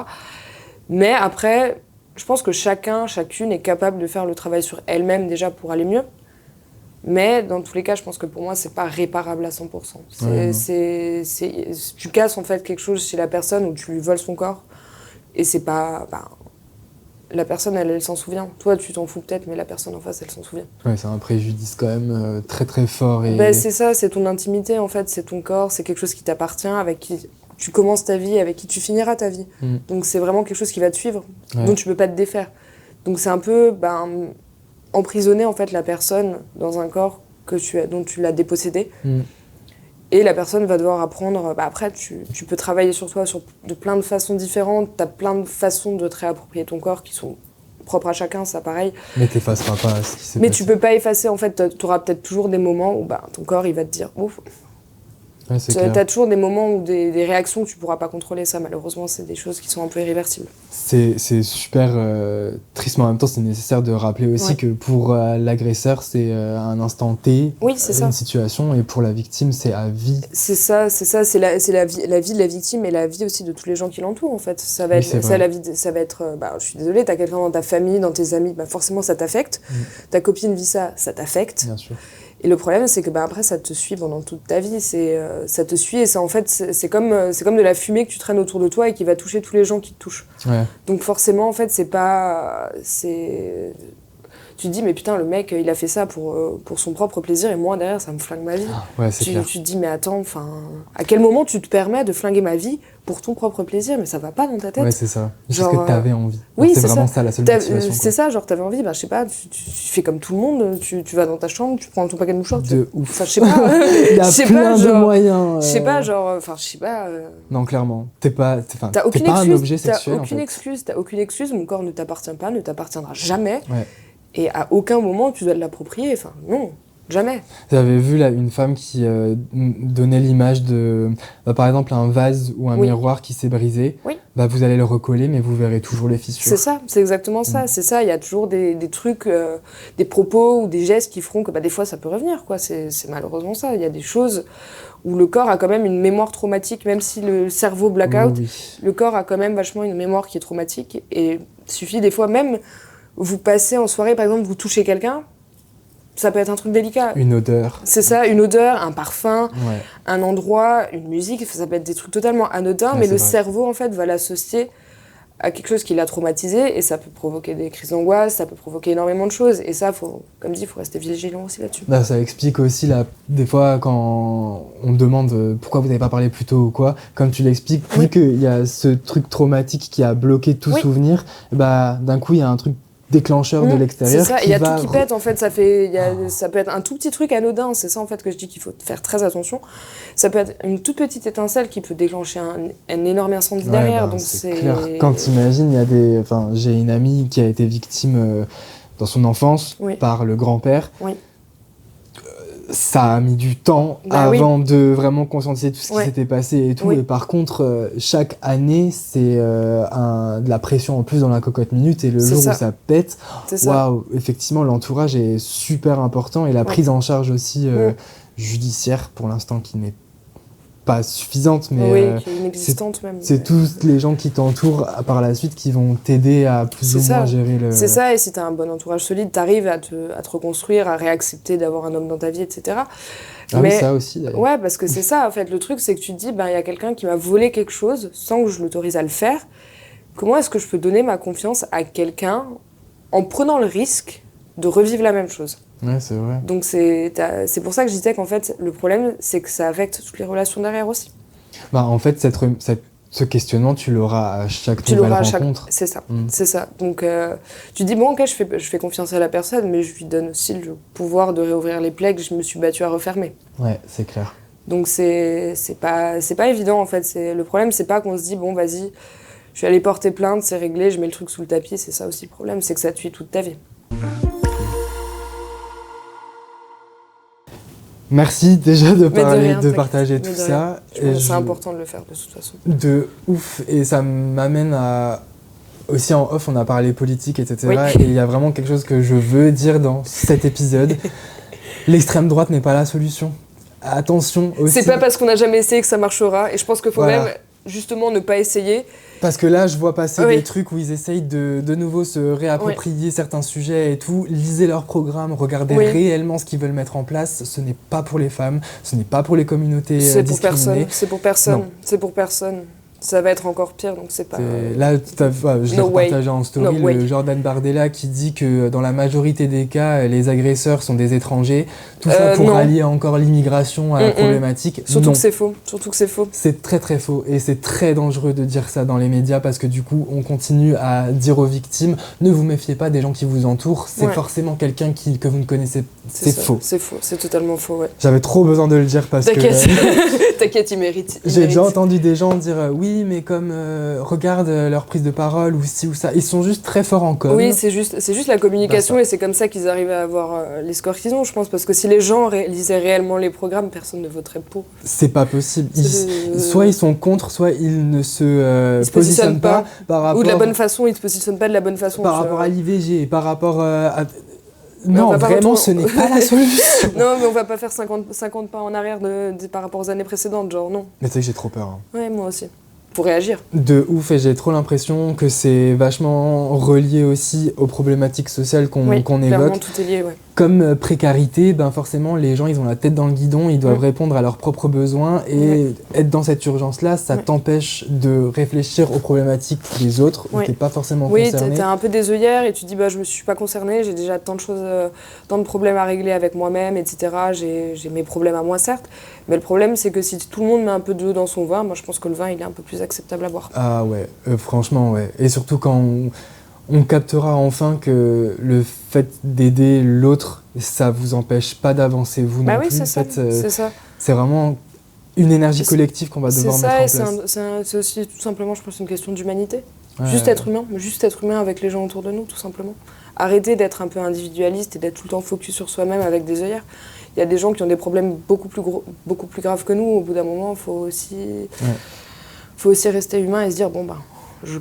Mais après, je pense que chacune est capable de faire le travail sur elle-même déjà pour aller mieux. Mais dans tous les cas, je pense que pour moi, c'est pas réparable à 100%. Tu casses en fait quelque chose chez la personne ou tu lui voles son corps. Et c'est pas... la personne, elle s'en souvient. Toi, tu t'en fous peut-être, mais la personne en face, elle s'en souvient. Ouais, c'est un préjudice quand même très très fort. Et... C'est ça, c'est ton intimité en fait, c'est ton corps, c'est quelque chose qui t'appartient, avec qui tu commences ta vie, avec qui tu finiras ta vie. Donc c'est vraiment quelque chose qui va te suivre, dont tu peux pas te défaire. Donc c'est un peu emprisonner en fait la personne dans un corps dont tu l'as dépossédé. Et la personne va devoir apprendre. Après, tu peux travailler sur toi de plein de façons différentes. Tu as plein de façons de te réapproprier ton corps qui sont propres à chacun, ça pareil. Mais tu n'effaceras pas ce qui s'est passé. Mais tu peux pas effacer. En fait, tu auras peut-être toujours des moments où ton corps il va te dire ouf. Ouais, tu as toujours des moments où des réactions que tu pourras pas contrôler. Ça, malheureusement, c'est des choses qui sont un peu irréversibles. C'est super triste, mais en même temps, c'est nécessaire de rappeler aussi que pour l'agresseur, c'est un instant T, une situation, et pour la victime, c'est à vie. C'est ça. C'est la vie de la victime et la vie aussi de tous les gens qui l'entourent, en fait. Ça va être, je suis désolée, t'as quelqu'un dans ta famille, dans tes amis, forcément, ça t'affecte. Ta copine vit ça t'affecte. Bien sûr. Et le problème, c'est que après, ça te suit pendant toute ta vie. Ça te suit et ça, en fait, c'est comme de la fumée que tu traînes autour de toi et qui va toucher tous les gens qui te touchent. Ouais. Donc forcément, en fait, tu te dis, mais putain, le mec, il a fait ça pour son propre plaisir et moi, derrière, ça me flingue ma vie. Ouais, c'est clair. Tu te dis, mais attends, à quel moment tu te permets de flinguer ma vie pour ton propre plaisir? Mais ça va pas dans ta tête. Ouais, c'est ça. Genre, parce que t'avais envie. Oui, c'est vraiment ça la seule motivation. C'est ça, genre, t'avais envie, je sais pas, tu fais comme tout le monde, tu vas dans ta chambre, tu prends ton paquet de mouchoirs. Ouf. Enfin, je sais pas. Il y a plein de moyens. Je sais pas, je sais pas. Non, clairement. T'es pas aucune pas excuse, un objet sexuel. T'as aucune excuse, mon corps ne t'appartient pas, ne t'appartiendra jamais. Ouais. Et à aucun moment tu dois l'approprier, non, jamais. J'avais vu là une femme qui donnait l'image de, par exemple, un vase ou un miroir qui s'est brisé. Oui. Vous allez le recoller, mais vous verrez toujours les fissures. C'est ça, c'est exactement ça. C'est ça, il y a toujours des trucs, des propos ou des gestes qui feront que des fois ça peut revenir, quoi. C'est malheureusement ça. Il y a des choses où le corps a quand même une mémoire traumatique, même si le cerveau blackout, le corps a quand même vachement une mémoire qui est traumatique. Et il suffit des fois même... Vous passez en soirée, par exemple, vous touchez quelqu'un, ça peut être un truc délicat. Une odeur. C'est ça, une odeur, un parfum, un endroit, une musique, ça peut être des trucs totalement anodins, mais le cerveau, en fait, va l'associer à quelque chose qui l'a traumatisé, et ça peut provoquer des crises d'angoisse, ça peut provoquer énormément de choses, et ça, comme dit, il faut rester vigilant aussi là-dessus. Ça explique aussi, des fois, quand on demande pourquoi vous n'avez pas parlé plus tôt ou quoi, comme tu l'expliques, vu qu'il y a ce truc traumatique qui a bloqué tout souvenir, d'un coup, il y a un truc déclencheur de l'extérieur. C'est ça, il y a tout qui pète en fait, ça peut être un tout petit truc anodin, c'est ça en fait que je dis qu'il faut faire très attention. Ça peut être une toute petite étincelle qui peut déclencher un énorme incendie derrière, donc c'est clair. Quand t'imagines, j'ai une amie qui a été victime dans son enfance par le grand-père. Oui. Ça a mis du temps avant de vraiment conscientiser tout ce qui s'était passé et tout. Oui. Et par contre, chaque année, c'est de la pression en plus dans la cocotte minute. Et le jour où ça pète, waouh, effectivement, l'entourage est super important. Et la prise en charge aussi judiciaire, pour l'instant, qui n'est pas suffisante, mais qui est inexistante même. C'est tous les gens qui t'entourent par la suite qui vont t'aider à plus ou moins gérer le... C'est ça, et si t'as un bon entourage solide, t'arrives à te reconstruire, à réaccepter d'avoir un homme dans ta vie, etc. Mais ça aussi, d'ailleurs. Ouais, parce que c'est ça, en fait, le truc, c'est que tu te dis, il y a quelqu'un qui m'a volé quelque chose sans que je l'autorise à le faire. Comment est-ce que je peux donner ma confiance à quelqu'un en prenant le risque de revivre la même chose ? Ouais, c'est vrai. Donc c'est pour ça que je disais qu'en fait, le problème, c'est que ça affecte toutes les relations derrière aussi. En fait, ce questionnement, tu l'auras à chaque nouvelle rencontre. C'est ça, c'est ça. Donc tu dis, bon, ok, je fais confiance à la personne, mais je lui donne aussi le pouvoir de réouvrir les plaies que je me suis battue à refermer. Ouais, c'est clair. Donc c'est pas évident, en fait. Le problème, c'est pas qu'on se dit, bon, vas-y, je suis allée porter plainte, c'est réglé, je mets le truc sous le tapis. C'est ça aussi le problème, c'est que ça te suit toute ta vie. Merci déjà de partager tout ça. C'est important de le faire de toute façon. De ouf, et ça m'amène à aussi en off, on a parlé politique, etc. Oui. Et il y a vraiment quelque chose que je veux dire dans cet épisode. L'extrême droite n'est pas la solution. Attention aussi. C'est pas parce qu'on n'a jamais essayé que ça marchera. Et je pense qu'il faut Voilà. même justement ne pas essayer. Parce que là, je vois passer Oui. des trucs où ils essayent de nouveau se réapproprier certains sujets et tout. Lisez leur programme, regardez Oui. réellement ce qu'ils veulent mettre en place. Ce n'est pas pour les femmes, ce n'est pas pour les communautés C'est pour discriminées. personne. C'est pour personne. Non. C'est pour personne. Ça va être encore pire, donc c'est pas... Là, je l'ai No way. repartagé en story, No way. le Jordan Bardella qui dit que dans la majorité des cas, les agresseurs sont des étrangers. Tout ça pour non. rallier encore l'immigration à la problématique. Surtout Non. que c'est faux. Surtout que c'est faux. C'est très très faux et c'est très dangereux de dire ça dans les médias parce que du coup on continue à dire aux victimes ne vous méfiez pas des gens qui vous entourent, c'est Ouais. forcément quelqu'un que vous ne connaissez. C'est ça. faux. C'est faux. C'est totalement faux, ouais. J'avais trop besoin de le dire parce T'inquiète. que T'inquiète, il mérite. j'ai déjà entendu des gens dire oui mais comme regarde leur prise de parole ou ci ou ça, ils sont juste très forts en com. Oui, c'est juste la communication Bah, et c'est comme ça qu'ils arrivent à avoir les scores qu'ils ont, je pense. Parce que si les gens lisaient réellement les programmes, personne ne voterait pour. C'est pas possible. C'est- Soit ils sont contre, soit ils ne se, Ils se positionnent pas par rapport Ou de la bonne façon, ils ne se positionnent pas de la bonne façon. par tu rapport vois. à l'IVG, par rapport à... Mais Non, on va pas vraiment, retourner- ce n'est pas la solution. Non, mais on va pas faire 50 pas en arrière par rapport aux années précédentes, genre non. Mais tu sais que j'ai trop peur. Hein. Ouais, moi aussi. Faut réagir. De ouf, et j'ai trop l'impression que c'est vachement relié aussi aux problématiques sociales qu'on Oui, qu'on clairement, évoque. tout est lié, ouais. Comme précarité, ben forcément, les gens, ils ont la tête dans le guidon, ils doivent répondre à leurs propres besoins, et être dans cette urgence-là, ça t'empêche de réfléchir aux problématiques des autres, où Oui. t'es pas forcément Oui, concerné. t'as un peu des œillères et tu dis bah je me suis pas concernée, j'ai déjà tant de choses, tant de problèmes à régler avec moi-même, etc. J'ai mes problèmes à moi certes, mais le problème c'est que si tout le monde met un peu d'eau dans son vin, moi je pense que le vin il est un peu plus acceptable à boire. Ah ouais, franchement, ouais. Et surtout quand on captera enfin que le fait d'aider l'autre, ça vous empêche pas d'avancer vous Bah non oui, plus. c'est En ça, fait, c'est ça. c'est vraiment une énergie C'est- collective qu'on va C'est devoir ça, mettre et en place. c'est aussi tout simplement, je pense, une question d'humanité. Ouais. Juste être humain avec les gens autour de nous, tout simplement. Arrêter d'être un peu individualiste et d'être tout le temps focus sur soi-même avec des œillères. Il y a des gens qui ont des problèmes beaucoup plus graves que nous. Au bout d'un moment, faut aussi rester humain et se dire bon ben, je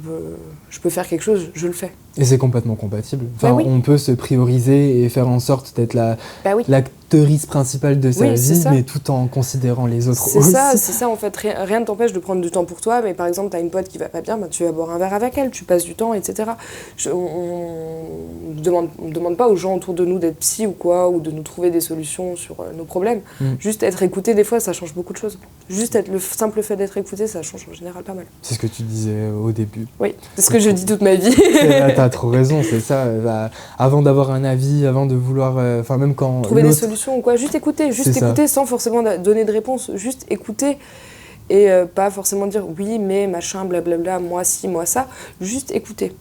peux faire quelque chose, je le fais. Et c'est complètement compatible. Enfin, Bah oui. on peut se prioriser et faire en sorte d'être Bah oui. l'actrice principale de sa Oui, c'est vie, ça. mais tout en considérant les autres C'est aussi. ça en fait. Rien ne t'empêche de prendre du temps pour toi, mais par exemple, tu as une pote qui va pas bien, bah, tu vas boire un verre avec elle, tu passes du temps, etc. On ne demande pas aux gens autour de nous d'être psy ou quoi, ou de nous trouver des solutions sur nos problèmes. Juste être écouté, des fois, ça change beaucoup de choses. Juste le simple fait d'être écouté, ça change en général pas mal. C'est ce que tu disais au début. Oui, c'est ce que je dis toute ma vie. T'as trop raison, c'est ça. Bah, avant d'avoir un avis, avant de vouloir... Enfin, même quand Trouver des l'autre... solutions ou quoi, juste écouter C'est ça. sans forcément donner de réponse, juste écouter et pas forcément dire oui mais machin blablabla, moi ci, moi ça, juste écouter.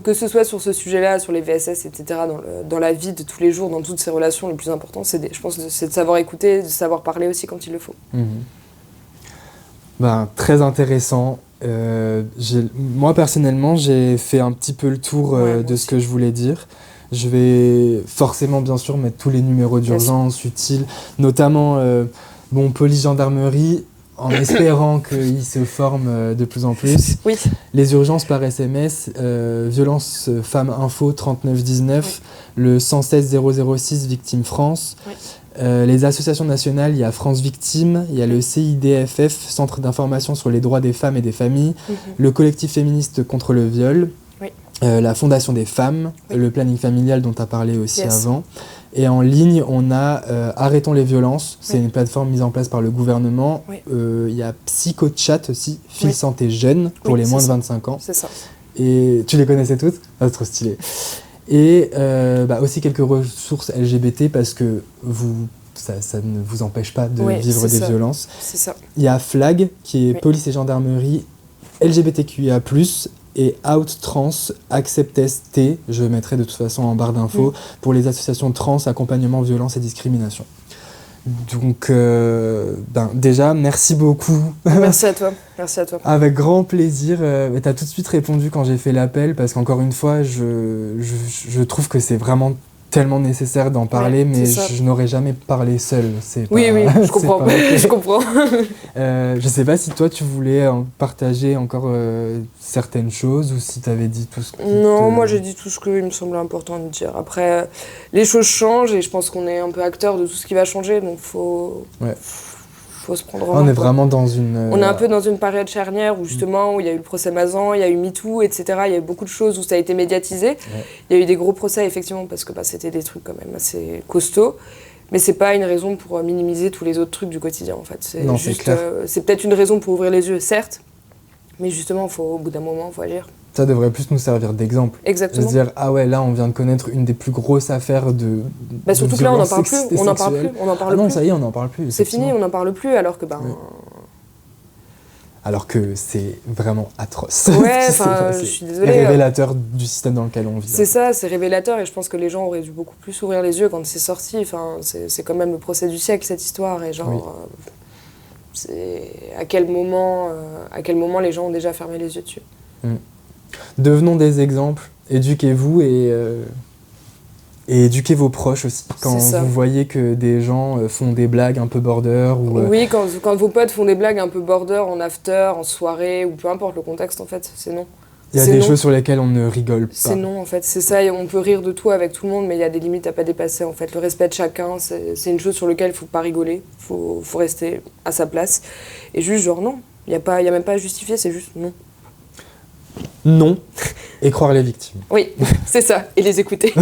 Que ce soit sur ce sujet-là, sur les VSS, etc., dans la vie de tous les jours, dans toutes ces relations, le plus important, je pense, c'est de savoir écouter, de savoir parler aussi quand il le faut. Ben, très intéressant. Moi, personnellement, j'ai fait un petit peu le tour Ouais, moi de ce aussi. que je voulais dire. Je vais forcément, bien sûr, mettre tous les numéros d'urgence utiles, notamment police gendarmerie, en espérant qu'ils se forment de plus en plus. Oui. Les urgences par SMS, violence femmes info 3919, le 116 006 Victime France. Oui. Les associations nationales, il y a France Victimes, il y a le CIDFF, Centre d'information sur les droits des femmes et des familles, le collectif féministe contre le viol, Oui. La Fondation des femmes, Oui. le planning familial dont tu as parlé aussi Yes. avant. Et en ligne, on a Arrêtons les violences, c'est Oui. une plateforme mise en place par le gouvernement. Oui. Il y a PsychoChat aussi, Fil Oui. Santé Jeune, pour Oui, les c'est moins de ça. 25 ans. C'est ça. Et tu les connaissais toutes? Ah, c'est trop stylé. Et aussi quelques ressources LGBT parce que ça ne vous empêche pas de Oui, vivre c'est des ça. violences. C'est ça. Il y a FLAG qui est Oui. police et gendarmerie LGBTQIA+, et Out Trans Accept ST, je mettrai de toute façon en barre d'infos, pour les associations trans, accompagnement, violence et discrimination. Donc, déjà, merci beaucoup. Merci à toi. Merci à toi. Avec grand plaisir. Tu as tout de suite répondu quand j'ai fait l'appel, parce qu'encore une fois, je trouve que c'est vraiment tellement nécessaire d'en parler, mais c'est ça. je n'aurais jamais parlé seul. Oui, je c'est comprends. pas ok. Je comprends. Je sais pas si toi tu voulais partager encore certaines choses ou si tu avais dit tout ce que... Non, moi j'ai dit tout ce qu'il me semblait important de dire. Après, les choses changent et je pense qu'on est un peu acteur de tout ce qui va changer, donc faut se prendre en main. On est vraiment dans une... On est un peu dans une période charnière où justement, où il y a eu le procès Mazan, il y a eu MeToo, etc. Il y a eu beaucoup de choses où ça a été médiatisé. Il y a eu des gros procès, effectivement, parce que c'était des trucs quand même assez costauds. Mais c'est pas une raison pour minimiser tous les autres trucs du quotidien, en fait. Non, c'est clair. C'est peut-être une raison pour ouvrir les yeux, certes, mais justement, au bout d'un moment, il faut agir. Ça devrait plus nous servir d'exemple. Exactement. De se dire, ah ouais, là, on vient de connaître une des plus grosses affaires de surtout que là, on n'en parle plus. On n'en parle plus. Non, ça y est, on n'en parle plus. C'est fini, on n'en parle plus, alors que Oui. Alors que c'est vraiment atroce. Ouais, je suis désolée. C'est révélateur du système dans lequel on vit. C'est ça, c'est révélateur et je pense que les gens auraient dû beaucoup plus ouvrir les yeux quand c'est sorti. Enfin, c'est quand même le procès du siècle, cette histoire. Et genre, c'est à quel moment les gens ont déjà fermé les yeux dessus. Devenons des exemples, éduquez-vous et éduquez vos proches aussi. Quand vous voyez que des gens font des blagues un peu border ou... Oui, quand vos potes font des blagues un peu border en after, en soirée, ou peu importe le contexte en fait, c'est non. Il y a des choses sur lesquelles on ne rigole pas. C'est non en fait, c'est ça, et on peut rire de tout avec tout le monde, mais il y a des limites à pas dépasser en fait. Le respect de chacun, c'est une chose sur laquelle il faut pas rigoler, faut rester à sa place. Et juste genre non, il y a même pas à justifier, c'est juste non. Non, et croire les victimes. Oui, c'est ça, et les écouter.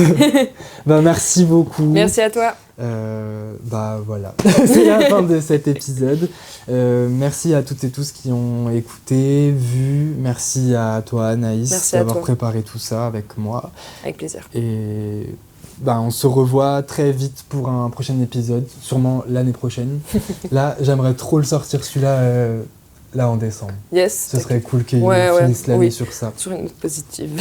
Merci beaucoup. Merci à toi. Voilà, c'est la fin de cet épisode. Merci à toutes et tous qui ont écouté, vu. Merci à toi Anaïs d'avoir préparé tout ça avec moi. Avec plaisir. Et on se revoit très vite pour un prochain épisode, sûrement l'année prochaine. Là, j'aimerais trop le sortir celui-là. Là en décembre. Yes. Ce serait cool qu'ils finissent l'année sur ça. Sur une note positive.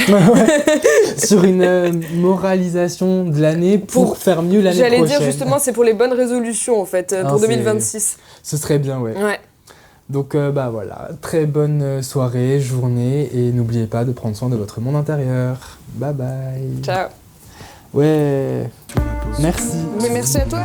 Sur une moralisation de l'année pour faire mieux l'année prochaine. J'allais dire justement, c'est pour les bonnes résolutions en fait, pour 2026. Ce serait bien, ouais. Donc voilà, très bonne soirée, journée et n'oubliez pas de prendre soin de votre monde intérieur. Bye bye. Ciao. Ouais. Merci. Mais merci à toi.